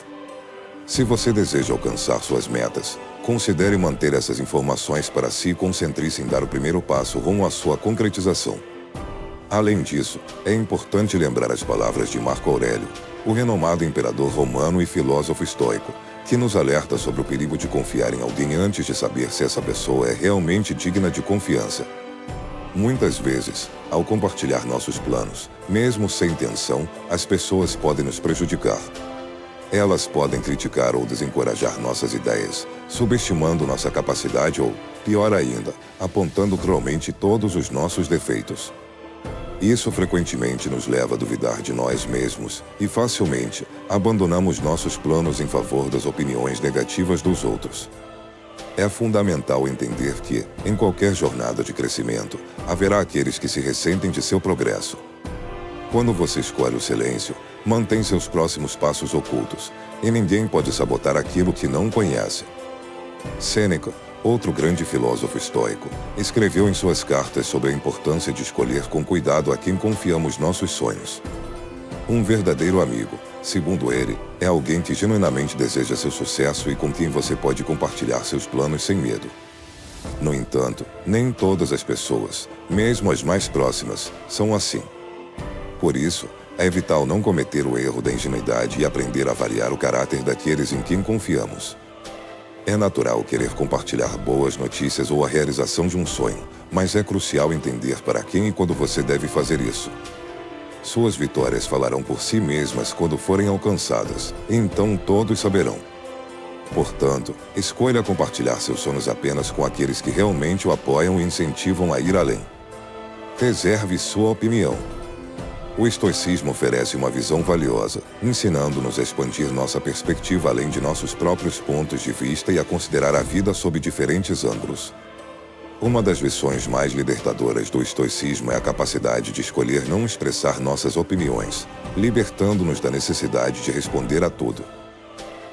Se você deseja alcançar suas metas, considere manter essas informações para si e concentre-se em dar o primeiro passo rumo à sua concretização. Além disso, é importante lembrar as palavras de Marco Aurélio, o renomado imperador romano e filósofo estoico, que nos alerta sobre o perigo de confiar em alguém antes de saber se essa pessoa é realmente digna de confiança. Muitas vezes, ao compartilhar nossos planos, mesmo sem intenção, as pessoas podem nos prejudicar. Elas podem criticar ou desencorajar nossas ideias, subestimando nossa capacidade ou, pior ainda, apontando cruelmente todos os nossos defeitos. Isso frequentemente nos leva a duvidar de nós mesmos e facilmente abandonamos nossos planos em favor das opiniões negativas dos outros. É fundamental entender que, em qualquer jornada de crescimento, haverá aqueles que se ressentem de seu progresso. Quando você escolhe o silêncio, mantém seus próximos passos ocultos, e ninguém pode sabotar aquilo que não conhece. Sêneca, outro grande filósofo estoico, escreveu em suas cartas sobre a importância de escolher com cuidado a quem confiamos nossos sonhos. Um verdadeiro amigo, segundo ele, é alguém que genuinamente deseja seu sucesso e com quem você pode compartilhar seus planos sem medo. No entanto, nem todas as pessoas, mesmo as mais próximas, são assim. Por isso, é vital não cometer o erro da ingenuidade e aprender a avaliar o caráter daqueles em quem confiamos. É natural querer compartilhar boas notícias ou a realização de um sonho, mas é crucial entender para quem e quando você deve fazer isso. Suas vitórias falarão por si mesmas quando forem alcançadas, e então todos saberão. Portanto, escolha compartilhar seus sonhos apenas com aqueles que realmente o apoiam e incentivam a ir além. Reserve sua opinião. O estoicismo oferece uma visão valiosa, ensinando-nos a expandir nossa perspectiva além de nossos próprios pontos de vista e a considerar a vida sob diferentes ângulos. Uma das lições mais libertadoras do estoicismo é a capacidade de escolher não expressar nossas opiniões, libertando-nos da necessidade de responder a tudo.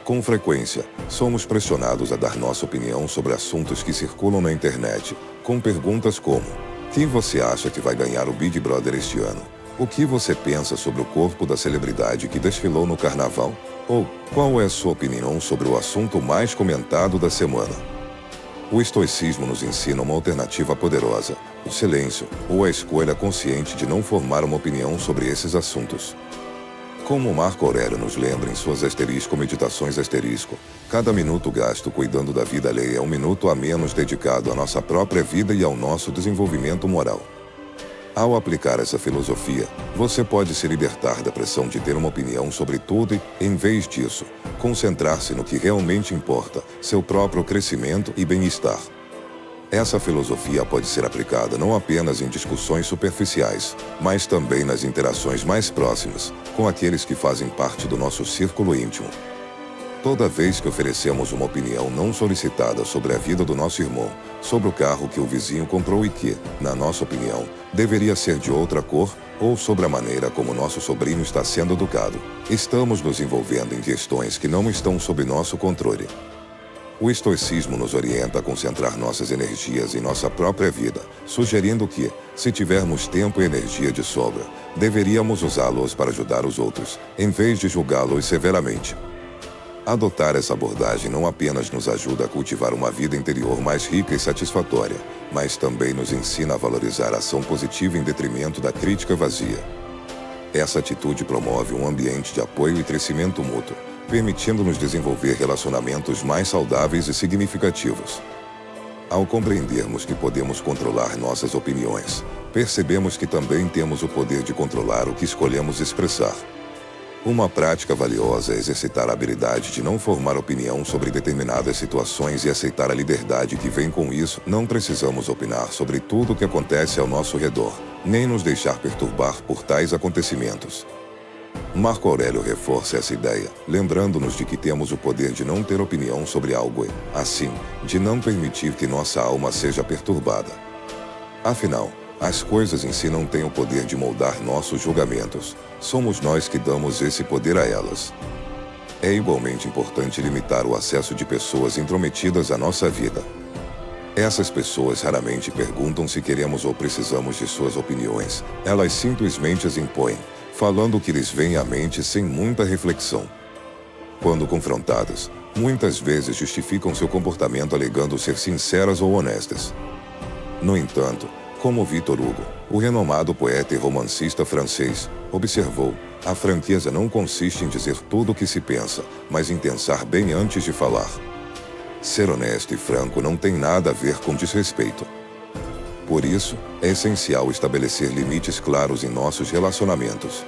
Com frequência, somos pressionados a dar nossa opinião sobre assuntos que circulam na internet, com perguntas como: quem você acha que vai ganhar o Big Brother este ano? O que você pensa sobre o corpo da celebridade que desfilou no carnaval? Ou, qual é a sua opinião sobre o assunto mais comentado da semana? O estoicismo nos ensina uma alternativa poderosa: o silêncio, ou a escolha consciente de não formar uma opinião sobre esses assuntos. Como Marco Aurélio nos lembra em suas meditações cada minuto gasto cuidando da vida alheia é um minuto a menos dedicado à nossa própria vida e ao nosso desenvolvimento moral. Ao aplicar essa filosofia, você pode se libertar da pressão de ter uma opinião sobre tudo e, em vez disso, concentrar-se no que realmente importa, seu próprio crescimento e bem-estar. Essa filosofia pode ser aplicada não apenas em discussões superficiais, mas também nas interações mais próximas, com aqueles que fazem parte do nosso círculo íntimo. Toda vez que oferecemos uma opinião não solicitada sobre a vida do nosso irmão, sobre o carro que o vizinho comprou e que, na nossa opinião, deveria ser de outra cor, ou sobre a maneira como nosso sobrinho está sendo educado, estamos nos envolvendo em questões que não estão sob nosso controle. O estoicismo nos orienta a concentrar nossas energias em nossa própria vida, sugerindo que, se tivermos tempo e energia de sobra, deveríamos usá-los para ajudar os outros, em vez de julgá-los severamente. Adotar essa abordagem não apenas nos ajuda a cultivar uma vida interior mais rica e satisfatória, mas também nos ensina a valorizar a ação positiva em detrimento da crítica vazia. Essa atitude promove um ambiente de apoio e crescimento mútuo, permitindo-nos desenvolver relacionamentos mais saudáveis e significativos. Ao compreendermos que podemos controlar nossas opiniões, percebemos que também temos o poder de controlar o que escolhemos expressar. Uma prática valiosa é exercitar a habilidade de não formar opinião sobre determinadas situações e aceitar a liberdade que vem com isso. Não precisamos opinar sobre tudo o que acontece ao nosso redor, nem nos deixar perturbar por tais acontecimentos. Marco Aurélio reforça essa ideia, lembrando-nos de que temos o poder de não ter opinião sobre algo e, assim, de não permitir que nossa alma seja perturbada. Afinal, as coisas em si não têm o poder de moldar nossos julgamentos, somos nós que damos esse poder a elas. É igualmente importante limitar o acesso de pessoas intrometidas à nossa vida. Essas pessoas raramente perguntam se queremos ou precisamos de suas opiniões, elas simplesmente as impõem, falando o que lhes vem à mente sem muita reflexão. Quando confrontadas, muitas vezes justificam seu comportamento alegando ser sinceras ou honestas. No entanto, como Victor Hugo, o renomado poeta e romancista francês, observou, a franqueza não consiste em dizer tudo o que se pensa, mas em pensar bem antes de falar. Ser honesto e franco não tem nada a ver com desrespeito. Por isso, é essencial estabelecer limites claros em nossos relacionamentos.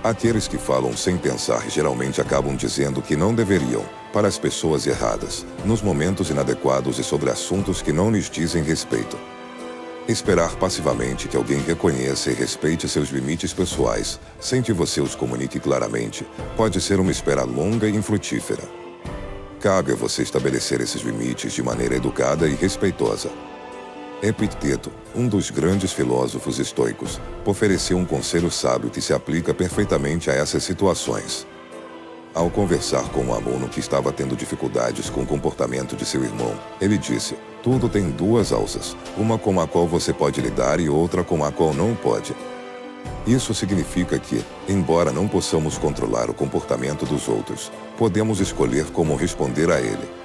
Aqueles que falam sem pensar geralmente acabam dizendo que não deveriam, para as pessoas erradas, nos momentos inadequados e sobre assuntos que não lhes dizem respeito. Esperar passivamente que alguém reconheça e respeite seus limites pessoais, sem que você os comunique claramente, pode ser uma espera longa e infrutífera. Cabe a você estabelecer esses limites de maneira educada e respeitosa. Epicteto, um dos grandes filósofos estoicos, ofereceu um conselho sábio que se aplica perfeitamente a essas situações. Ao conversar com um aluno que estava tendo dificuldades com o comportamento de seu irmão, ele disse: tudo tem duas alças, uma com a qual você pode lidar e outra com a qual não pode. Isso significa que, embora não possamos controlar o comportamento dos outros, podemos escolher como responder a ele.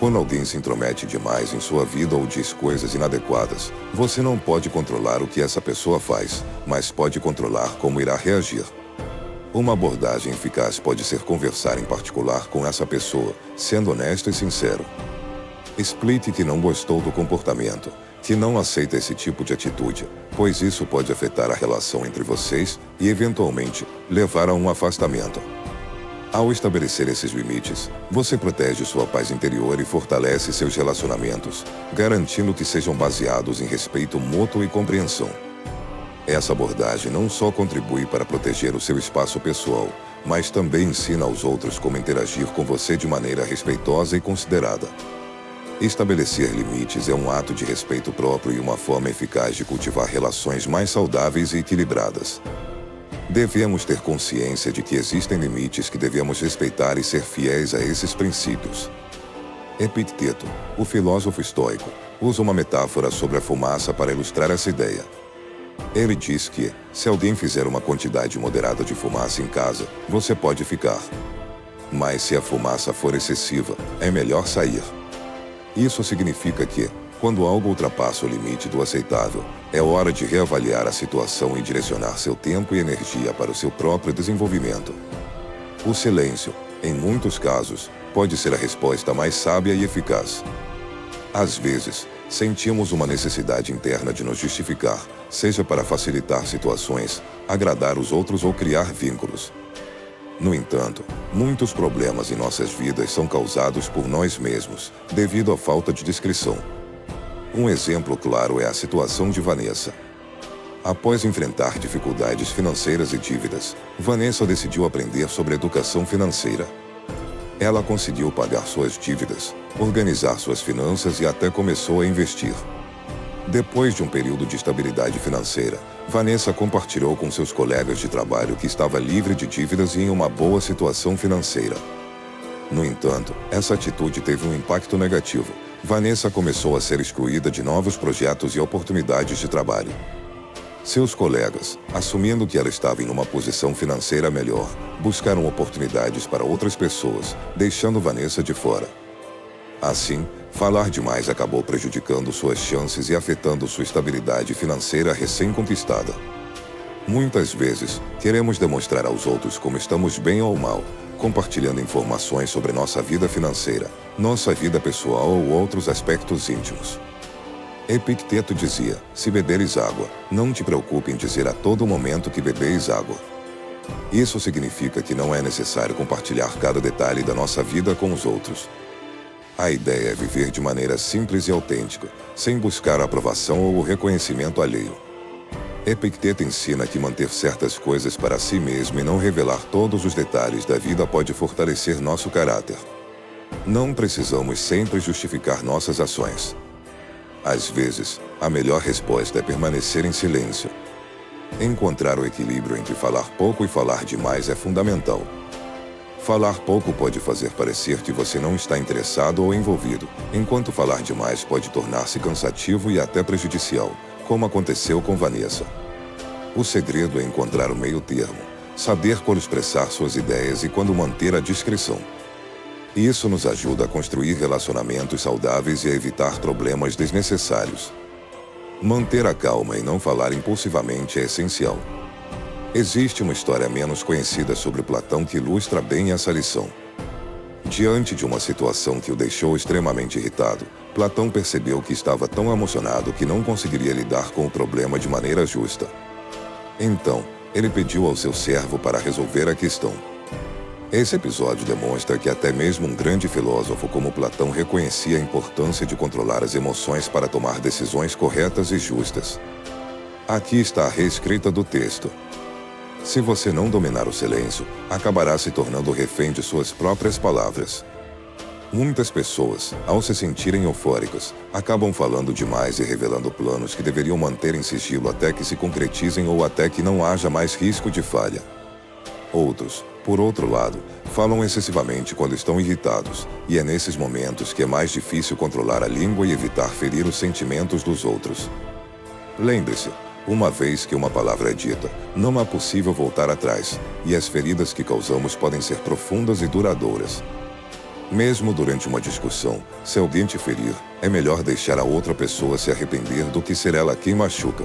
Quando alguém se intromete demais em sua vida ou diz coisas inadequadas, você não pode controlar o que essa pessoa faz, mas pode controlar como irá reagir. Uma abordagem eficaz pode ser conversar em particular com essa pessoa, sendo honesto e sincero. Explique que não gostou do comportamento, que não aceita esse tipo de atitude, pois isso pode afetar a relação entre vocês e, eventualmente, levar a um afastamento. Ao estabelecer esses limites, você protege sua paz interior e fortalece seus relacionamentos, garantindo que sejam baseados em respeito mútuo e compreensão. Essa abordagem não só contribui para proteger o seu espaço pessoal, mas também ensina aos outros como interagir com você de maneira respeitosa e considerada. Estabelecer limites é um ato de respeito próprio e uma forma eficaz de cultivar relações mais saudáveis e equilibradas. Devemos ter consciência de que existem limites que devemos respeitar e ser fiéis a esses princípios. Epicteto, o filósofo estoico, usa uma metáfora sobre a fumaça para ilustrar essa ideia. Ele diz que, se alguém fizer uma quantidade moderada de fumaça em casa, você pode ficar. Mas se a fumaça for excessiva, é melhor sair. Isso significa que, quando algo ultrapassa o limite do aceitável, é hora de reavaliar a situação e direcionar seu tempo e energia para o seu próprio desenvolvimento. O silêncio, em muitos casos, pode ser a resposta mais sábia e eficaz. Às vezes, sentimos uma necessidade interna de nos justificar, seja para facilitar situações, agradar os outros ou criar vínculos. No entanto, muitos problemas em nossas vidas são causados por nós mesmos, devido à falta de discrição. Um exemplo claro é a situação de Vanessa. Após enfrentar dificuldades financeiras e dívidas, Vanessa decidiu aprender sobre educação financeira. Ela conseguiu pagar suas dívidas, organizar suas finanças e até começou a investir. Depois de um período de estabilidade financeira, Vanessa compartilhou com seus colegas de trabalho que estava livre de dívidas e em uma boa situação financeira. No entanto, essa atitude teve um impacto negativo. Vanessa começou a ser excluída de novos projetos e oportunidades de trabalho. Seus colegas, assumindo que ela estava em uma posição financeira melhor, buscaram oportunidades para outras pessoas, deixando Vanessa de fora. Assim, falar demais acabou prejudicando suas chances e afetando sua estabilidade financeira recém-conquistada. Muitas vezes, queremos demonstrar aos outros como estamos bem ou mal, compartilhando informações sobre nossa vida financeira, nossa vida pessoal ou outros aspectos íntimos. Epicteto dizia: se beberes água, não te preocupe em dizer a todo momento que bebeis água. Isso significa que não é necessário compartilhar cada detalhe da nossa vida com os outros. A ideia é viver de maneira simples e autêntica, sem buscar a aprovação ou o reconhecimento alheio. Epicteto ensina que manter certas coisas para si mesmo e não revelar todos os detalhes da vida pode fortalecer nosso caráter. Não precisamos sempre justificar nossas ações. Às vezes, a melhor resposta é permanecer em silêncio. Encontrar o equilíbrio entre falar pouco e falar demais é fundamental. Falar pouco pode fazer parecer que você não está interessado ou envolvido, enquanto falar demais pode tornar-se cansativo e até prejudicial, como aconteceu com Vanessa. O segredo é encontrar o meio termo, saber quando expressar suas ideias e quando manter a discrição. Isso nos ajuda a construir relacionamentos saudáveis e a evitar problemas desnecessários. Manter a calma e não falar impulsivamente é essencial. Existe uma história menos conhecida sobre Platão que ilustra bem essa lição. Diante de uma situação que o deixou extremamente irritado, Platão percebeu que estava tão emocionado que não conseguiria lidar com o problema de maneira justa. Então, ele pediu ao seu servo para resolver a questão. Esse episódio demonstra que até mesmo um grande filósofo como Platão reconhecia a importância de controlar as emoções para tomar decisões corretas e justas. Aqui está a reescrita do texto. Se você não dominar o silêncio, acabará se tornando refém de suas próprias palavras. Muitas pessoas, ao se sentirem eufóricas, acabam falando demais e revelando planos que deveriam manter em sigilo até que se concretizem ou até que não haja mais risco de falha. Outros, por outro lado, falam excessivamente quando estão irritados, e é nesses momentos que é mais difícil controlar a língua e evitar ferir os sentimentos dos outros. Lembre-se, uma vez que uma palavra é dita, não é possível voltar atrás, e as feridas que causamos podem ser profundas e duradouras. Mesmo durante uma discussão, se alguém te ferir, é melhor deixar a outra pessoa se arrepender do que ser ela quem machuca.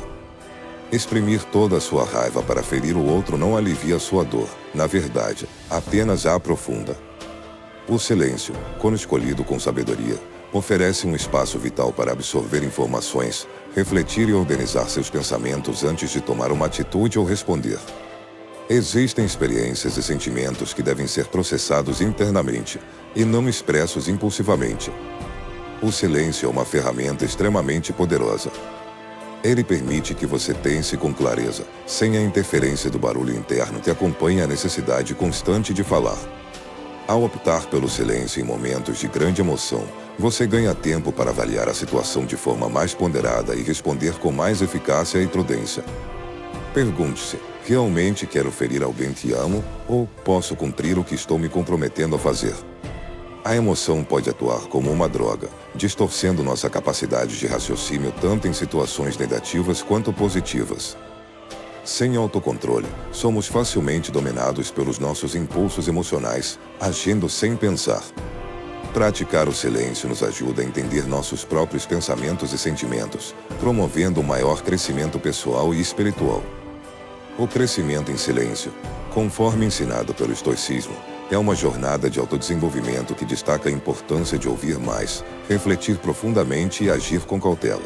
Exprimir toda a sua raiva para ferir o outro não alivia sua dor, na verdade, apenas a aprofunda. O silêncio, quando escolhido com sabedoria, oferece um espaço vital para absorver informações, refletir e organizar seus pensamentos antes de tomar uma atitude ou responder. Existem experiências e sentimentos que devem ser processados internamente, e não expressos impulsivamente. O silêncio é uma ferramenta extremamente poderosa. Ele permite que você pense com clareza, sem a interferência do barulho interno que acompanha a necessidade constante de falar. Ao optar pelo silêncio em momentos de grande emoção, você ganha tempo para avaliar a situação de forma mais ponderada e responder com mais eficácia e prudência. Pergunte-se, Realmente quero ferir alguém que amo, ou posso cumprir o que estou me comprometendo a fazer? A emoção pode atuar como uma droga, distorcendo nossa capacidade de raciocínio tanto em situações negativas quanto positivas. Sem autocontrole, somos facilmente dominados pelos nossos impulsos emocionais, agindo sem pensar. Praticar o silêncio nos ajuda a entender nossos próprios pensamentos e sentimentos, promovendo um maior crescimento pessoal e espiritual. O crescimento em silêncio, conforme ensinado pelo estoicismo, é uma jornada de autodesenvolvimento que destaca a importância de ouvir mais, refletir profundamente e agir com cautela.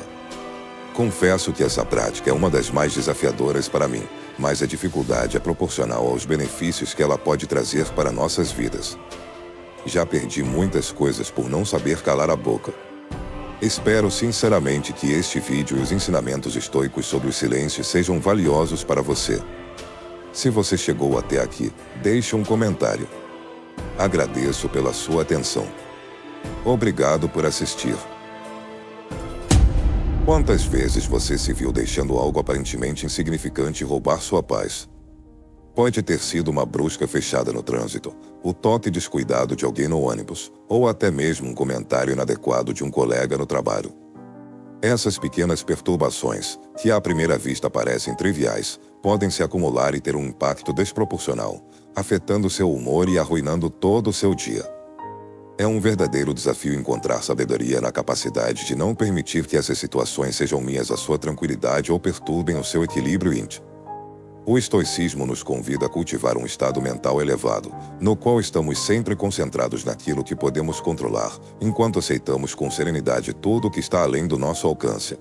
Confesso que essa prática é uma das mais desafiadoras para mim, mas a dificuldade é proporcional aos benefícios que ela pode trazer para nossas vidas. Já perdi muitas coisas por não saber calar a boca. Espero sinceramente que este vídeo e os ensinamentos estoicos sobre o silêncio sejam valiosos para você. Se você chegou até aqui, deixe um comentário. Agradeço pela sua atenção. Obrigado por assistir. Quantas vezes você se viu deixando algo aparentemente insignificante roubar sua paz? Pode ter sido uma brusca fechada no trânsito, o toque descuidado de alguém no ônibus, ou até mesmo um comentário inadequado de um colega no trabalho. Essas pequenas perturbações, que à primeira vista parecem triviais, podem se acumular e ter um impacto desproporcional, afetando seu humor e arruinando todo o seu dia. É um verdadeiro desafio encontrar sabedoria na capacidade de não permitir que essas situações sejam minhas à sua tranquilidade ou perturbem o seu equilíbrio íntimo. O estoicismo nos convida a cultivar um estado mental elevado, no qual estamos sempre concentrados naquilo que podemos controlar, enquanto aceitamos com serenidade tudo o que está além do nosso alcance.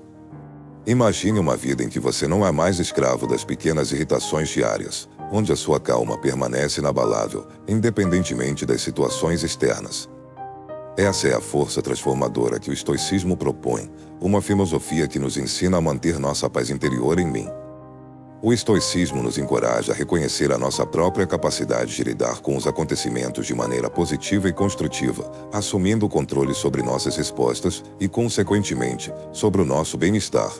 Imagine uma vida em que você não é mais escravo das pequenas irritações diárias, onde a sua calma permanece inabalável, independentemente das situações externas. Essa é a força transformadora que o estoicismo propõe, uma filosofia que nos ensina a manter nossa paz interior em mim. O estoicismo nos encoraja a reconhecer a nossa própria capacidade de lidar com os acontecimentos de maneira positiva e construtiva, assumindo o controle sobre nossas respostas e, consequentemente, sobre o nosso bem-estar.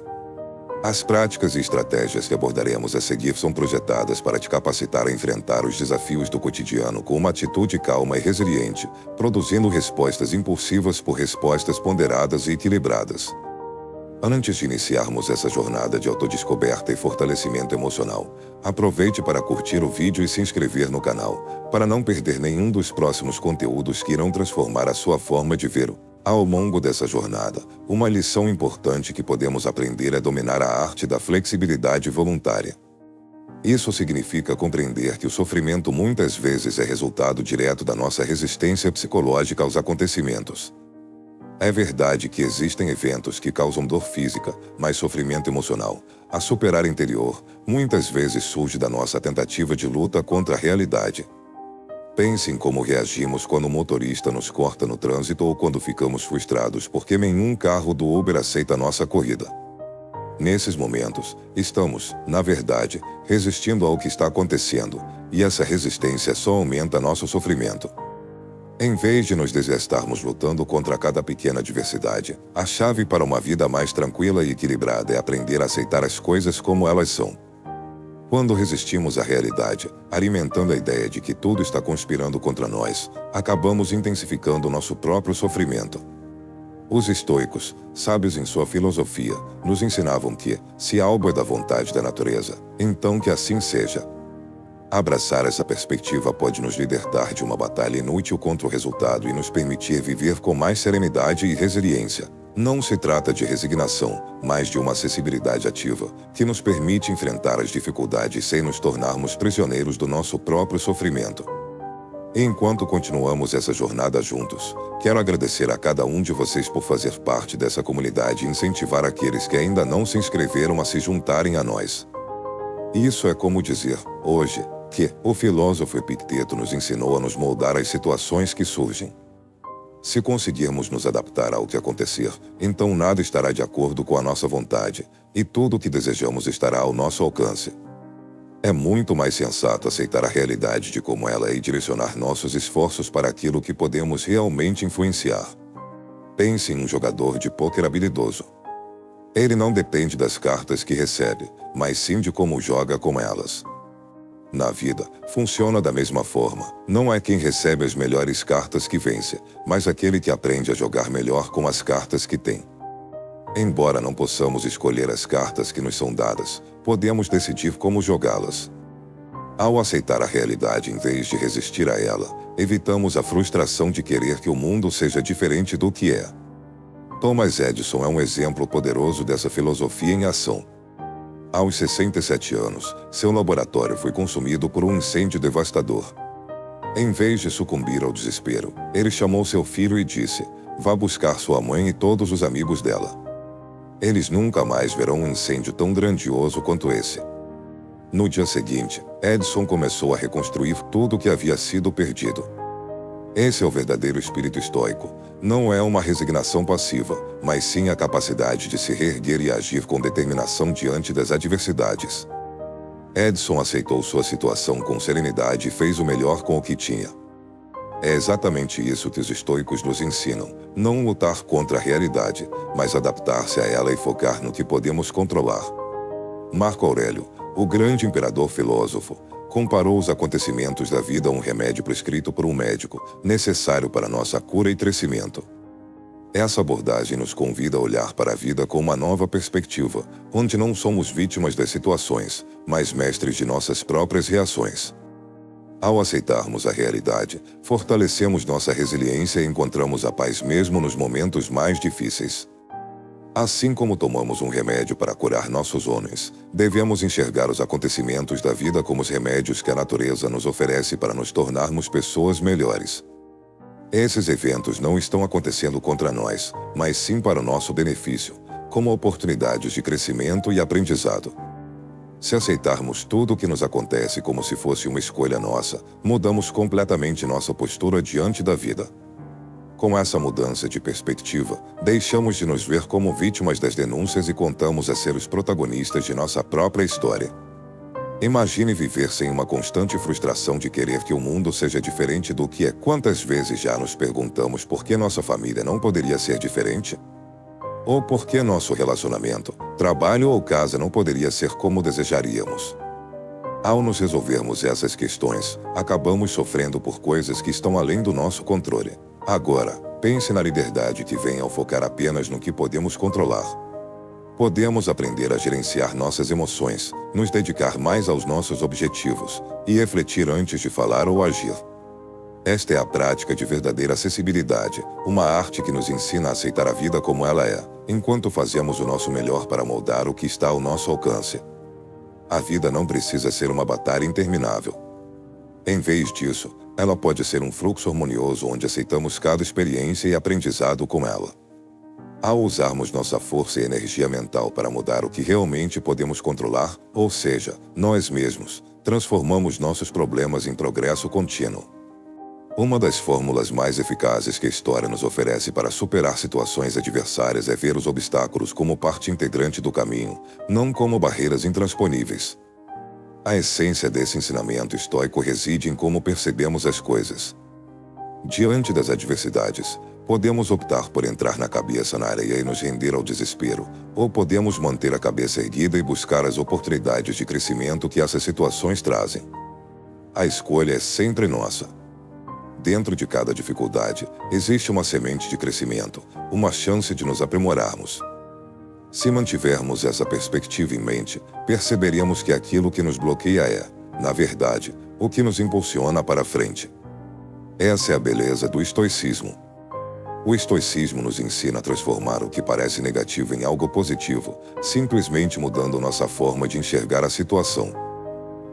As práticas e estratégias que abordaremos a seguir são projetadas para te capacitar a enfrentar os desafios do cotidiano com uma atitude calma e resiliente, produzindo respostas impulsivas por respostas ponderadas e equilibradas. Antes de iniciarmos essa jornada de autodescoberta e fortalecimento emocional, aproveite para curtir o vídeo e se inscrever no canal, para não perder nenhum dos próximos conteúdos que irão transformar a sua forma de ver. Ao longo dessa jornada, uma lição importante que podemos aprender é dominar a arte da flexibilidade voluntária. Isso significa compreender que o sofrimento muitas vezes é resultado direto da nossa resistência psicológica aos acontecimentos. É verdade que existem eventos que causam dor física, mas sofrimento emocional, a superar interior, muitas vezes surge da nossa tentativa de luta contra a realidade. Pense em como reagimos quando o motorista nos corta no trânsito ou quando ficamos frustrados porque nenhum carro do Uber aceita nossa corrida. Nesses momentos, estamos, na verdade, resistindo ao que está acontecendo, e essa resistência só aumenta nosso sofrimento. Em vez de nos desgastarmos lutando contra cada pequena adversidade, a chave para uma vida mais tranquila e equilibrada é aprender a aceitar as coisas como elas são. Quando resistimos à realidade, alimentando a ideia de que tudo está conspirando contra nós, acabamos intensificando nosso próprio sofrimento. Os estoicos, sábios em sua filosofia, nos ensinavam que, se algo é da vontade da natureza, então que assim seja. Abraçar essa perspectiva pode nos libertar de uma batalha inútil contra o resultado e nos permitir viver com mais serenidade e resiliência. Não se trata de resignação, mas de uma acessibilidade ativa, que nos permite enfrentar as dificuldades sem nos tornarmos prisioneiros do nosso próprio sofrimento. Enquanto continuamos essa jornada juntos, quero agradecer a cada um de vocês por fazer parte dessa comunidade e incentivar aqueles que ainda não se inscreveram a se juntarem a nós. Isso é como dizer, hoje, que o filósofo Epicteto nos ensinou a nos moldar às situações que surgem. Se conseguirmos nos adaptar ao que acontecer, então nada estará de acordo com a nossa vontade, e tudo o que desejamos estará ao nosso alcance. É muito mais sensato aceitar a realidade de como ela é e direcionar nossos esforços para aquilo que podemos realmente influenciar. Pense em um jogador de pôquer habilidoso. Ele não depende das cartas que recebe, mas sim de como joga com elas. Na vida, funciona da mesma forma. Não é quem recebe as melhores cartas que vence, mas aquele que aprende a jogar melhor com as cartas que tem. Embora não possamos escolher as cartas que nos são dadas, podemos decidir como jogá-las. Ao aceitar a realidade em vez de resistir a ela, evitamos a frustração de querer que o mundo seja diferente do que é. Thomas Edison é um exemplo poderoso dessa filosofia em ação. Aos 67 anos, seu laboratório foi consumido por um incêndio devastador. Em vez de sucumbir ao desespero, ele chamou seu filho e disse: "Vá buscar sua mãe e todos os amigos dela. Eles nunca mais verão um incêndio tão grandioso quanto esse." No dia seguinte, Edison começou a reconstruir tudo o que havia sido perdido. Esse é o verdadeiro espírito estoico. Não é uma resignação passiva, mas sim a capacidade de se reerguer e agir com determinação diante das adversidades. Edison aceitou sua situação com serenidade e fez o melhor com o que tinha. É exatamente isso que os estoicos nos ensinam: não lutar contra a realidade, mas adaptar-se a ela e focar no que podemos controlar. Marco Aurélio, o grande imperador filósofo, comparou os acontecimentos da vida a um remédio prescrito por um médico, necessário para nossa cura e crescimento. Essa abordagem nos convida a olhar para a vida com uma nova perspectiva, onde não somos vítimas das situações, mas mestres de nossas próprias reações. Ao aceitarmos a realidade, fortalecemos nossa resiliência e encontramos a paz mesmo nos momentos mais difíceis. Assim como tomamos um remédio para curar nossos ônus, devemos enxergar os acontecimentos da vida como os remédios que a natureza nos oferece para nos tornarmos pessoas melhores. Esses eventos não estão acontecendo contra nós, mas sim para o nosso benefício, como oportunidades de crescimento e aprendizado. Se aceitarmos tudo o que nos acontece como se fosse uma escolha nossa, mudamos completamente nossa postura diante da vida. Com essa mudança de perspectiva, deixamos de nos ver como vítimas das denúncias e contamos a ser os protagonistas de nossa própria história. Imagine viver sem uma constante frustração de querer que o mundo seja diferente do que é. Quantas vezes já nos perguntamos por que nossa família não poderia ser diferente? Ou por que nosso relacionamento, trabalho ou casa não poderia ser como desejaríamos? Ao nos resolvermos essas questões, acabamos sofrendo por coisas que estão além do nosso controle. Agora, pense na liberdade que vem ao focar apenas no que podemos controlar. Podemos aprender a gerenciar nossas emoções, nos dedicar mais aos nossos objetivos e refletir antes de falar ou agir. Esta é a prática de verdadeira acessibilidade, uma arte que nos ensina a aceitar a vida como ela é, enquanto fazemos o nosso melhor para moldar o que está ao nosso alcance. A vida não precisa ser uma batalha interminável. Em vez disso, ela pode ser um fluxo harmonioso onde aceitamos cada experiência e aprendizado com ela. Ao usarmos nossa força e energia mental para mudar o que realmente podemos controlar, ou seja, nós mesmos, transformamos nossos problemas em progresso contínuo. Uma das fórmulas mais eficazes que a história nos oferece para superar situações adversárias é ver os obstáculos como parte integrante do caminho, não como barreiras intransponíveis. A essência desse ensinamento estoico reside em como percebemos as coisas. Diante das adversidades, podemos optar por entrar na cabeça na areia e nos render ao desespero, ou podemos manter a cabeça erguida e buscar as oportunidades de crescimento que essas situações trazem. A escolha é sempre nossa. Dentro de cada dificuldade, existe uma semente de crescimento, uma chance de nos aprimorarmos. Se mantivermos essa perspectiva em mente, perceberemos que aquilo que nos bloqueia é, na verdade, o que nos impulsiona para frente. Essa é a beleza do estoicismo. O estoicismo nos ensina a transformar o que parece negativo em algo positivo, simplesmente mudando nossa forma de enxergar a situação.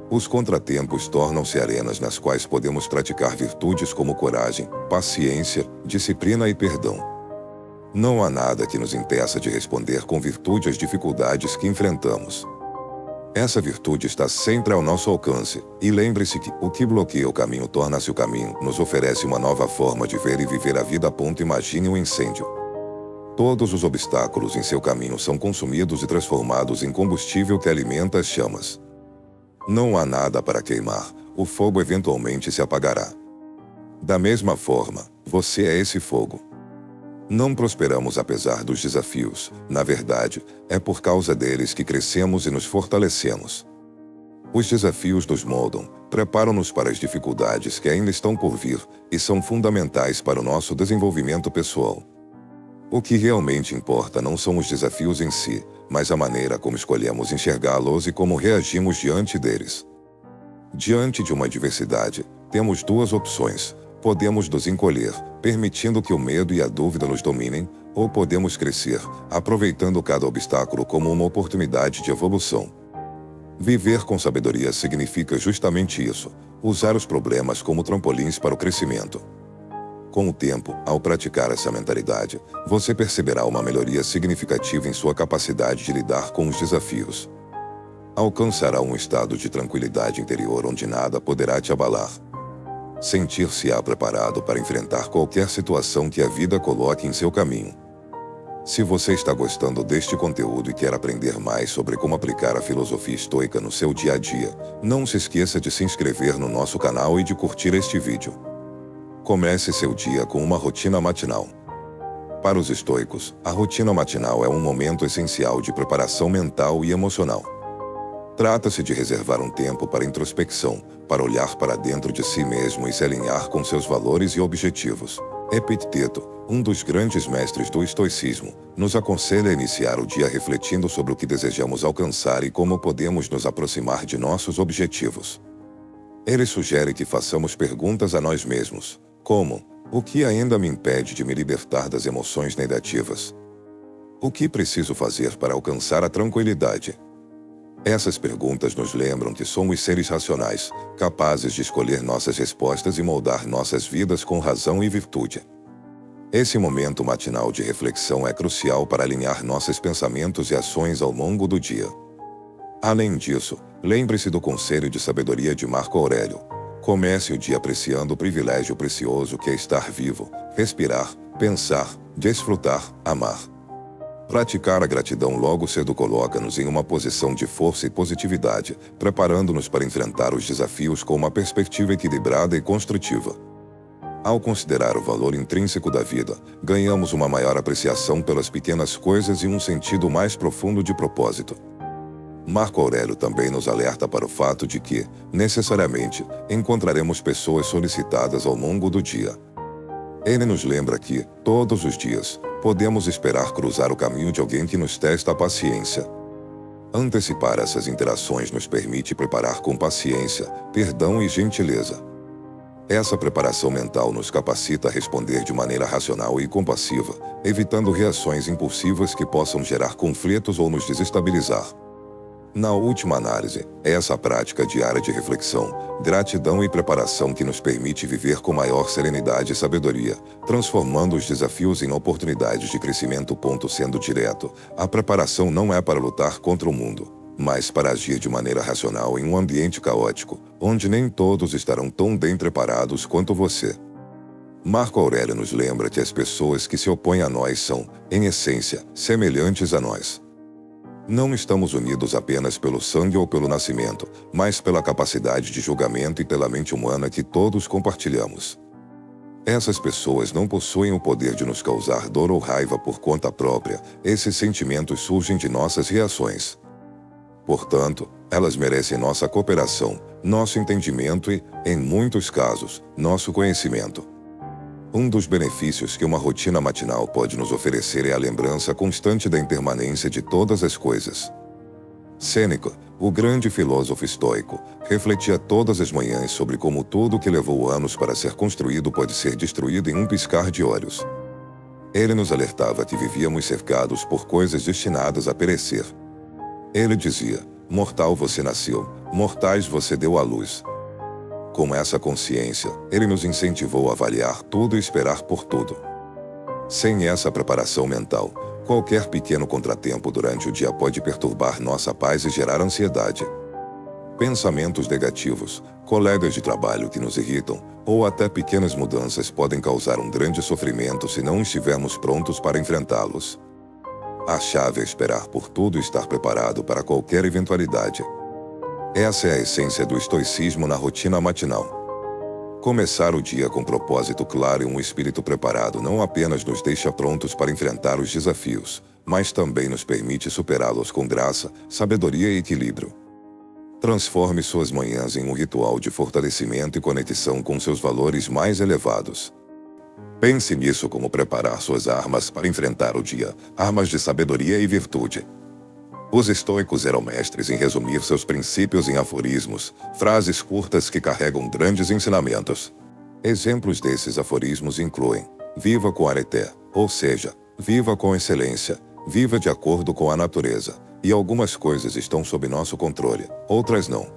Os contratempos tornam-se arenas nas quais podemos praticar virtudes como coragem, paciência, disciplina e perdão. Não há nada que nos impeça de responder com virtude às dificuldades que enfrentamos. Essa virtude está sempre ao nosso alcance, e lembre-se que o que bloqueia o caminho torna-se o caminho, nos oferece uma nova forma de ver e viver a vida. Imagine um incêndio. Todos os obstáculos em seu caminho são consumidos e transformados em combustível que alimenta as chamas. Não há nada para queimar, o fogo eventualmente se apagará. Da mesma forma, você é esse fogo. Não prosperamos apesar dos desafios, na verdade, é por causa deles que crescemos e nos fortalecemos. Os desafios nos moldam, preparam-nos para as dificuldades que ainda estão por vir e são fundamentais para o nosso desenvolvimento pessoal. O que realmente importa não são os desafios em si, mas a maneira como escolhemos enxergá-los e como reagimos diante deles. Diante de uma adversidade, temos duas opções. Podemos nos encolher, permitindo que o medo e a dúvida nos dominem, ou podemos crescer, aproveitando cada obstáculo como uma oportunidade de evolução. Viver com sabedoria significa justamente isso, usar os problemas como trampolins para o crescimento. Com o tempo, ao praticar essa mentalidade, você perceberá uma melhoria significativa em sua capacidade de lidar com os desafios. Alcançará um estado de tranquilidade interior onde nada poderá te abalar. Sentir-se-á preparado para enfrentar qualquer situação que a vida coloque em seu caminho. Se você está gostando deste conteúdo e quer aprender mais sobre como aplicar a filosofia estoica no seu dia a dia, não se esqueça de se inscrever no nosso canal e de curtir este vídeo. Comece seu dia com uma rotina matinal. Para os estoicos, a rotina matinal é um momento essencial de preparação mental e emocional. Trata-se de reservar um tempo para introspecção, para olhar para dentro de si mesmo e se alinhar com seus valores e objetivos. Epicteto, um dos grandes mestres do estoicismo, nos aconselha a iniciar o dia refletindo sobre o que desejamos alcançar e como podemos nos aproximar de nossos objetivos. Ele sugere que façamos perguntas a nós mesmos, como: o que ainda me impede de me libertar das emoções negativas? O que preciso fazer para alcançar a tranquilidade? Essas perguntas nos lembram que somos seres racionais, capazes de escolher nossas respostas e moldar nossas vidas com razão e virtude. Esse momento matinal de reflexão é crucial para alinhar nossos pensamentos e ações ao longo do dia. Além disso, lembre-se do conselho de sabedoria de Marco Aurélio. Comece o dia apreciando o privilégio precioso que é estar vivo, respirar, pensar, desfrutar, amar. Praticar a gratidão logo cedo coloca-nos em uma posição de força e positividade, preparando-nos para enfrentar os desafios com uma perspectiva equilibrada e construtiva. Ao considerar o valor intrínseco da vida, ganhamos uma maior apreciação pelas pequenas coisas e um sentido mais profundo de propósito. Marco Aurélio também nos alerta para o fato de que, necessariamente, encontraremos pessoas solicitadas ao longo do dia. Ele nos lembra que, todos os dias, podemos esperar cruzar o caminho de alguém que nos testa a paciência. Antecipar essas interações nos permite preparar com paciência, perdão e gentileza. Essa preparação mental nos capacita a responder de maneira racional e compassiva, evitando reações impulsivas que possam gerar conflitos ou nos desestabilizar. Na última análise, é essa prática diária de reflexão, gratidão e preparação que nos permite viver com maior serenidade e sabedoria, transformando os desafios em oportunidades de crescimento. Sendo direto, a preparação não é para lutar contra o mundo, mas para agir de maneira racional em um ambiente caótico, onde nem todos estarão tão bem preparados quanto você. Marco Aurélio nos lembra que as pessoas que se opõem a nós são, em essência, semelhantes a nós. Não estamos unidos apenas pelo sangue ou pelo nascimento, mas pela capacidade de julgamento e pela mente humana que todos compartilhamos. Essas pessoas não possuem o poder de nos causar dor ou raiva por conta própria, esses sentimentos surgem de nossas reações. Portanto, elas merecem nossa cooperação, nosso entendimento e, em muitos casos, nosso conhecimento. Um dos benefícios que uma rotina matinal pode nos oferecer é a lembrança constante da impermanência de todas as coisas. Sêneca, o grande filósofo estoico, refletia todas as manhãs sobre como tudo que levou anos para ser construído pode ser destruído em um piscar de olhos. Ele nos alertava que vivíamos cercados por coisas destinadas a perecer. Ele dizia: mortal você nasceu, mortais você deu à luz. Com essa consciência, ele nos incentivou a avaliar tudo e esperar por tudo. Sem essa preparação mental, qualquer pequeno contratempo durante o dia pode perturbar nossa paz e gerar ansiedade. Pensamentos negativos, colegas de trabalho que nos irritam, ou até pequenas mudanças podem causar um grande sofrimento se não estivermos prontos para enfrentá-los. A chave é esperar por tudo e estar preparado para qualquer eventualidade. Essa é a essência do estoicismo na rotina matinal. Começar o dia com propósito claro e um espírito preparado não apenas nos deixa prontos para enfrentar os desafios, mas também nos permite superá-los com graça, sabedoria e equilíbrio. Transforme suas manhãs em um ritual de fortalecimento e conexão com seus valores mais elevados. Pense nisso como preparar suas armas para enfrentar o dia, armas de sabedoria e virtude. Os estoicos eram mestres em resumir seus princípios em aforismos, frases curtas que carregam grandes ensinamentos. Exemplos desses aforismos incluem: viva com areté, ou seja, viva com excelência, viva de acordo com a natureza, e algumas coisas estão sob nosso controle, outras não.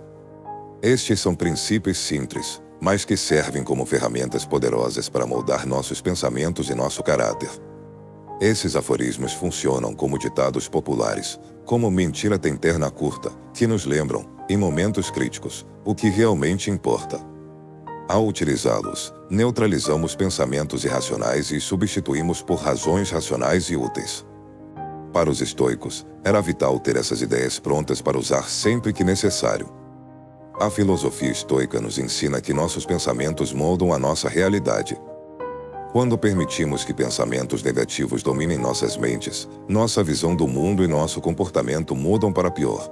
Estes são princípios simples, mas que servem como ferramentas poderosas para moldar nossos pensamentos e nosso caráter. Esses aforismos funcionam como ditados populares, como mentira tem perna curta, que nos lembram, em momentos críticos, o que realmente importa. Ao utilizá-los, neutralizamos pensamentos irracionais e substituímos por razões racionais e úteis. Para os estoicos, era vital ter essas ideias prontas para usar sempre que necessário. A filosofia estoica nos ensina que nossos pensamentos moldam a nossa realidade. Quando permitimos que pensamentos negativos dominem nossas mentes, nossa visão do mundo e nosso comportamento mudam para pior.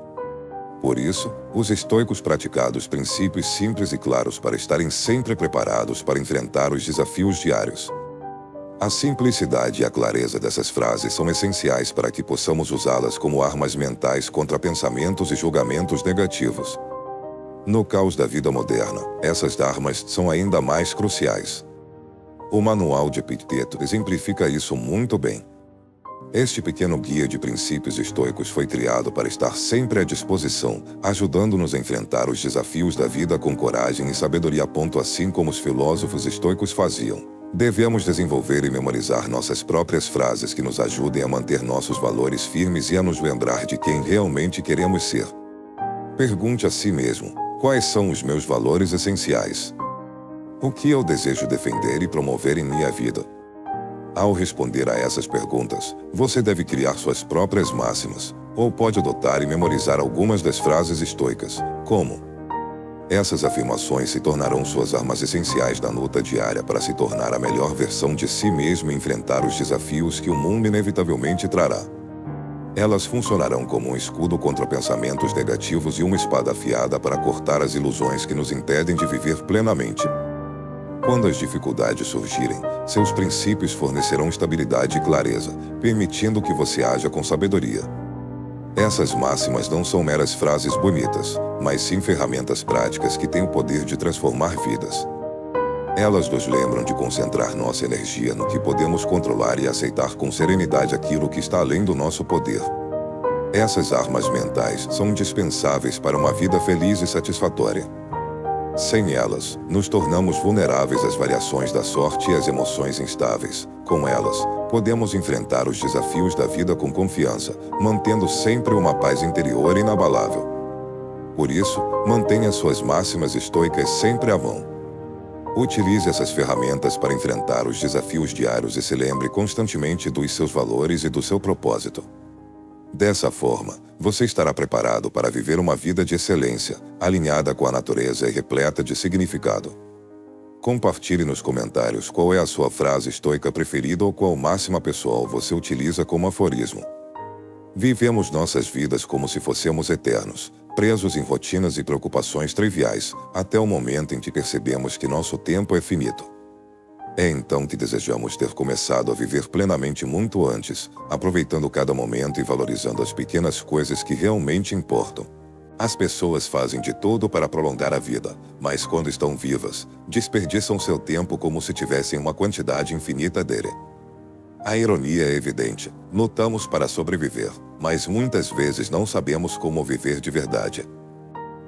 Por isso, os estoicos praticaram princípios simples e claros para estarem sempre preparados para enfrentar os desafios diários. A simplicidade e a clareza dessas frases são essenciais para que possamos usá-las como armas mentais contra pensamentos e julgamentos negativos. No caos da vida moderna, essas armas são ainda mais cruciais. O Manual de Epicteto exemplifica isso muito bem. Este pequeno guia de princípios estoicos foi criado para estar sempre à disposição, ajudando-nos a enfrentar os desafios da vida com coragem e sabedoria. Assim como os filósofos estoicos faziam, devemos desenvolver e memorizar nossas próprias frases que nos ajudem a manter nossos valores firmes e a nos lembrar de quem realmente queremos ser. Pergunte a si mesmo: quais são os meus valores essenciais? O que eu desejo defender e promover em minha vida? Ao responder a essas perguntas, você deve criar suas próprias máximas, ou pode adotar e memorizar algumas das frases estoicas, como: essas afirmações se tornarão suas armas essenciais na luta diária para se tornar a melhor versão de si mesmo e enfrentar os desafios que o mundo inevitavelmente trará. Elas funcionarão como um escudo contra pensamentos negativos e uma espada afiada para cortar as ilusões que nos impedem de viver plenamente. Quando as dificuldades surgirem, seus princípios fornecerão estabilidade e clareza, permitindo que você haja com sabedoria. Essas máximas não são meras frases bonitas, mas sim ferramentas práticas que têm o poder de transformar vidas. Elas nos lembram de concentrar nossa energia no que podemos controlar e aceitar com serenidade aquilo que está além do nosso poder. Essas armas mentais são indispensáveis para uma vida feliz e satisfatória. Sem elas, nos tornamos vulneráveis às variações da sorte e às emoções instáveis. Com elas, podemos enfrentar os desafios da vida com confiança, mantendo sempre uma paz interior inabalável. Por isso, mantenha suas máximas estoicas sempre à mão. Utilize essas ferramentas para enfrentar os desafios diários e se lembre constantemente dos seus valores e do seu propósito. Dessa forma, você estará preparado para viver uma vida de excelência, alinhada com a natureza e repleta de significado. Compartilhe nos comentários qual é a sua frase estoica preferida ou qual máxima pessoal você utiliza como aforismo. Vivemos nossas vidas como se fossemos eternos, presos em rotinas e preocupações triviais, até o momento em que percebemos que nosso tempo é finito. É então que desejamos ter começado a viver plenamente muito antes, aproveitando cada momento e valorizando as pequenas coisas que realmente importam. As pessoas fazem de tudo para prolongar a vida, mas quando estão vivas, desperdiçam seu tempo como se tivessem uma quantidade infinita dele. A ironia é evidente: lutamos para sobreviver, mas muitas vezes não sabemos como viver de verdade.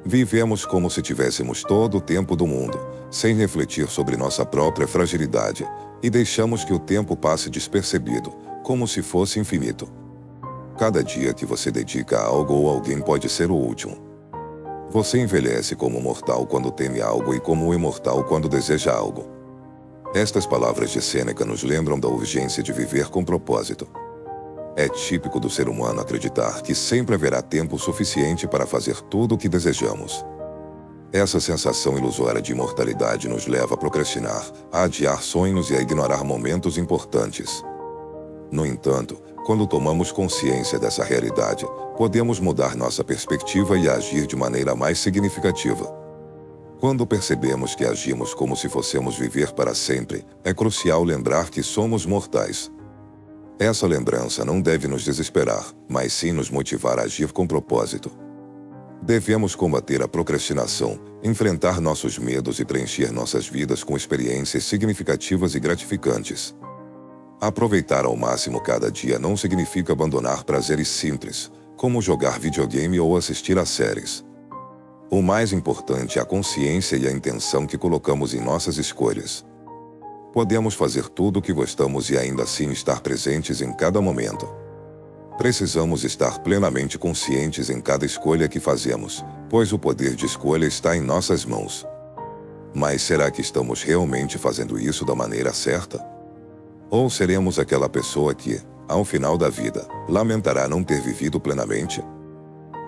Vivemos como se tivéssemos todo o tempo do mundo, sem refletir sobre nossa própria fragilidade, e deixamos que o tempo passe despercebido, como se fosse infinito. Cada dia que você dedica a algo ou alguém pode ser o último. Você envelhece como mortal quando teme algo e como imortal quando deseja algo. Estas palavras de Sêneca nos lembram da urgência de viver com propósito. É típico do ser humano acreditar que sempre haverá tempo suficiente para fazer tudo o que desejamos. Essa sensação ilusória de imortalidade nos leva a procrastinar, a adiar sonhos e a ignorar momentos importantes. No entanto, quando tomamos consciência dessa realidade, podemos mudar nossa perspectiva e agir de maneira mais significativa. Quando percebemos que agimos como se fossemos viver para sempre, é crucial lembrar que somos mortais. Essa lembrança não deve nos desesperar, mas sim nos motivar a agir com propósito. Devemos combater a procrastinação, enfrentar nossos medos e preencher nossas vidas com experiências significativas e gratificantes. Aproveitar ao máximo cada dia não significa abandonar prazeres simples, como jogar videogame ou assistir a séries. O mais importante é a consciência e a intenção que colocamos em nossas escolhas. Podemos fazer tudo o que gostamos e ainda assim estar presentes em cada momento. Precisamos estar plenamente conscientes em cada escolha que fazemos, pois o poder de escolha está em nossas mãos. Mas será que estamos realmente fazendo isso da maneira certa? Ou seremos aquela pessoa que, ao final da vida, lamentará não ter vivido plenamente?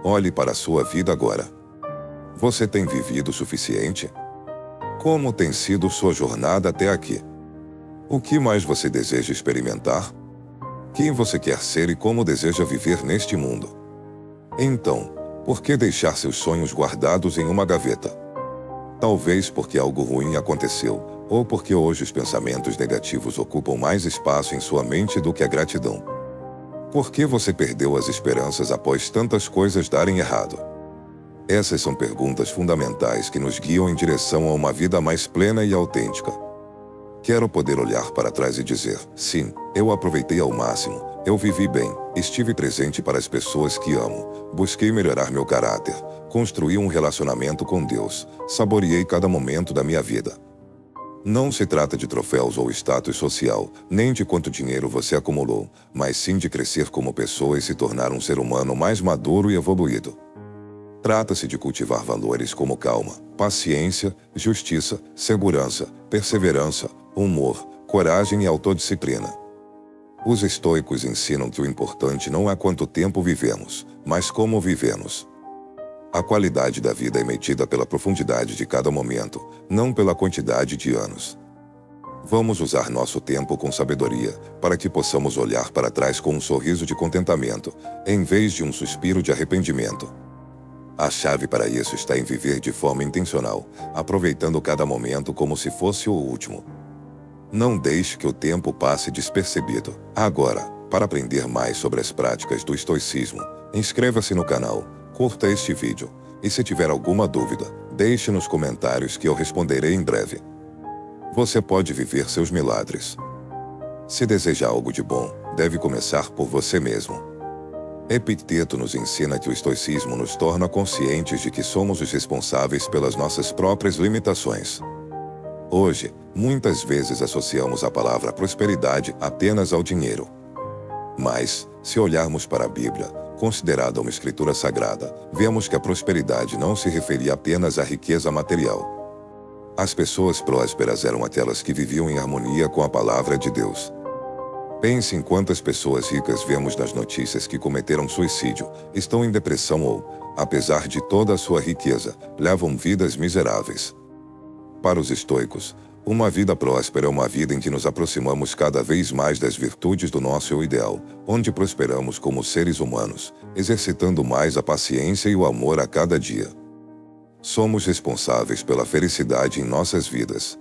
Olhe para a sua vida agora. Você tem vivido o suficiente? Como tem sido sua jornada até aqui? O que mais você deseja experimentar? Quem você quer ser e como deseja viver neste mundo? Então, por que deixar seus sonhos guardados em uma gaveta? Talvez porque algo ruim aconteceu, ou porque hoje os pensamentos negativos ocupam mais espaço em sua mente do que a gratidão. Por que você perdeu as esperanças após tantas coisas darem errado? Essas são perguntas fundamentais que nos guiam em direção a uma vida mais plena e autêntica. Quero poder olhar para trás e dizer, sim, eu aproveitei ao máximo, eu vivi bem, estive presente para as pessoas que amo, busquei melhorar meu caráter, construí um relacionamento com Deus, saboreei cada momento da minha vida. Não se trata de troféus ou status social, nem de quanto dinheiro você acumulou, mas sim de crescer como pessoa e se tornar um ser humano mais maduro e evoluído. Trata-se de cultivar valores como calma, paciência, justiça, segurança, perseverança, humor, coragem e autodisciplina. Os estoicos ensinam que o importante não é quanto tempo vivemos, mas como vivemos. A qualidade da vida é medida pela profundidade de cada momento, não pela quantidade de anos. Vamos usar nosso tempo com sabedoria, para que possamos olhar para trás com um sorriso de contentamento, em vez de um suspiro de arrependimento. A chave para isso está em viver de forma intencional, aproveitando cada momento como se fosse o último. Não deixe que o tempo passe despercebido. Agora, para aprender mais sobre as práticas do estoicismo, inscreva-se no canal, curta este vídeo, e se tiver alguma dúvida, deixe nos comentários que eu responderei em breve. Você pode viver seus milagres. Se deseja algo de bom, deve começar por você mesmo. Epicteto nos ensina que o estoicismo nos torna conscientes de que somos os responsáveis pelas nossas próprias limitações. Hoje, muitas vezes associamos a palavra prosperidade apenas ao dinheiro. Mas, se olharmos para a Bíblia, considerada uma escritura sagrada, vemos que a prosperidade não se referia apenas à riqueza material. As pessoas prósperas eram aquelas que viviam em harmonia com a palavra de Deus. Pense em quantas pessoas ricas vemos nas notícias que cometeram suicídio, estão em depressão ou, apesar de toda a sua riqueza, levam vidas miseráveis. Para os estoicos, uma vida próspera é uma vida em que nos aproximamos cada vez mais das virtudes do nosso eu ideal, onde prosperamos como seres humanos, exercitando mais a paciência e o amor a cada dia. Somos responsáveis pela felicidade em nossas vidas.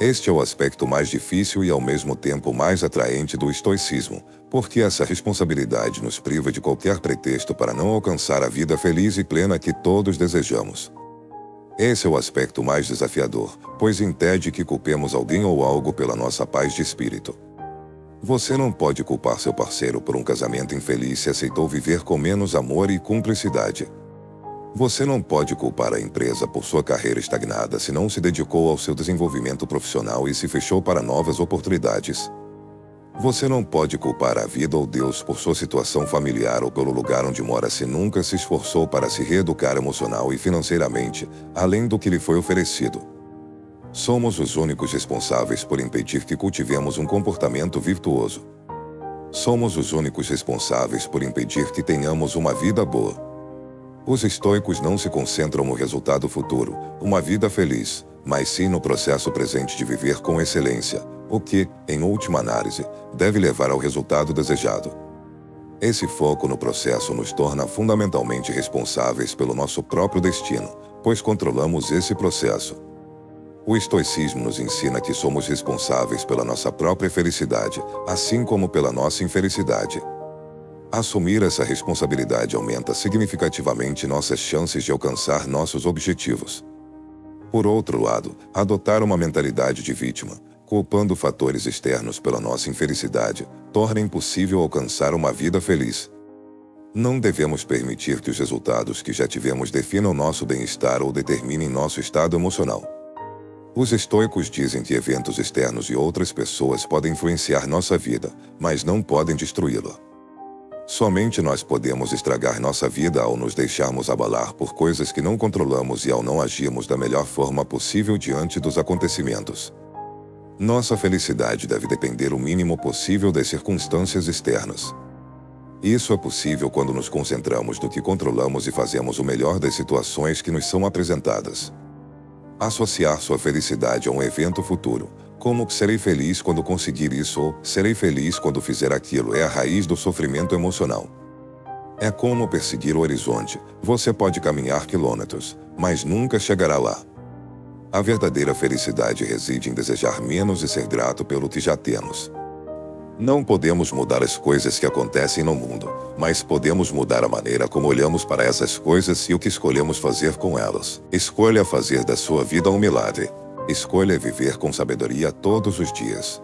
Este é o aspecto mais difícil e ao mesmo tempo mais atraente do estoicismo, porque essa responsabilidade nos priva de qualquer pretexto para não alcançar a vida feliz e plena que todos desejamos. Esse é o aspecto mais desafiador, pois impede que culpemos alguém ou algo pela nossa paz de espírito. Você não pode culpar seu parceiro por um casamento infeliz se aceitou viver com menos amor e cumplicidade. Você não pode culpar a empresa por sua carreira estagnada se não se dedicou ao seu desenvolvimento profissional e se fechou para novas oportunidades. Você não pode culpar a vida ou Deus por sua situação familiar ou pelo lugar onde mora se nunca se esforçou para se reeducar emocional e financeiramente, além do que lhe foi oferecido. Somos os únicos responsáveis por impedir que cultivemos um comportamento virtuoso. Somos os únicos responsáveis por impedir que tenhamos uma vida boa. Os estoicos não se concentram no resultado futuro, uma vida feliz, mas sim no processo presente de viver com excelência, o que, em última análise, deve levar ao resultado desejado. Esse foco no processo nos torna fundamentalmente responsáveis pelo nosso próprio destino, pois controlamos esse processo. O estoicismo nos ensina que somos responsáveis pela nossa própria felicidade, assim como pela nossa infelicidade. Assumir essa responsabilidade aumenta significativamente nossas chances de alcançar nossos objetivos. Por outro lado, adotar uma mentalidade de vítima, culpando fatores externos pela nossa infelicidade, torna impossível alcançar uma vida feliz. Não devemos permitir que os resultados que já tivemos definam nosso bem-estar ou determinem nosso estado emocional. Os estoicos dizem que eventos externos e outras pessoas podem influenciar nossa vida, mas não podem destruí-la. Somente nós podemos estragar nossa vida ao nos deixarmos abalar por coisas que não controlamos e ao não agirmos da melhor forma possível diante dos acontecimentos. Nossa felicidade deve depender o mínimo possível das circunstâncias externas. Isso é possível quando nos concentramos no que controlamos e fazemos o melhor das situações que nos são apresentadas. Associar sua felicidade a um evento futuro, como serei feliz quando conseguir isso ou serei feliz quando fizer aquilo, é a raiz do sofrimento emocional. É como perseguir o horizonte. Você pode caminhar quilômetros, mas nunca chegará lá. A verdadeira felicidade reside em desejar menos e ser grato pelo que já temos. Não podemos mudar as coisas que acontecem no mundo, mas podemos mudar a maneira como olhamos para essas coisas e o que escolhemos fazer com elas. Escolha fazer da sua vida um milagre. Escolha viver com sabedoria todos os dias.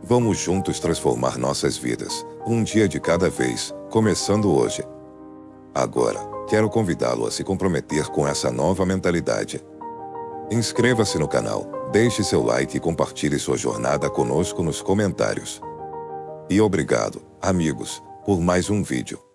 Vamos juntos transformar nossas vidas, um dia de cada vez, começando hoje. Agora, quero convidá-lo a se comprometer com essa nova mentalidade. Inscreva-se no canal, deixe seu like e compartilhe sua jornada conosco nos comentários. E obrigado, amigos, por mais um vídeo.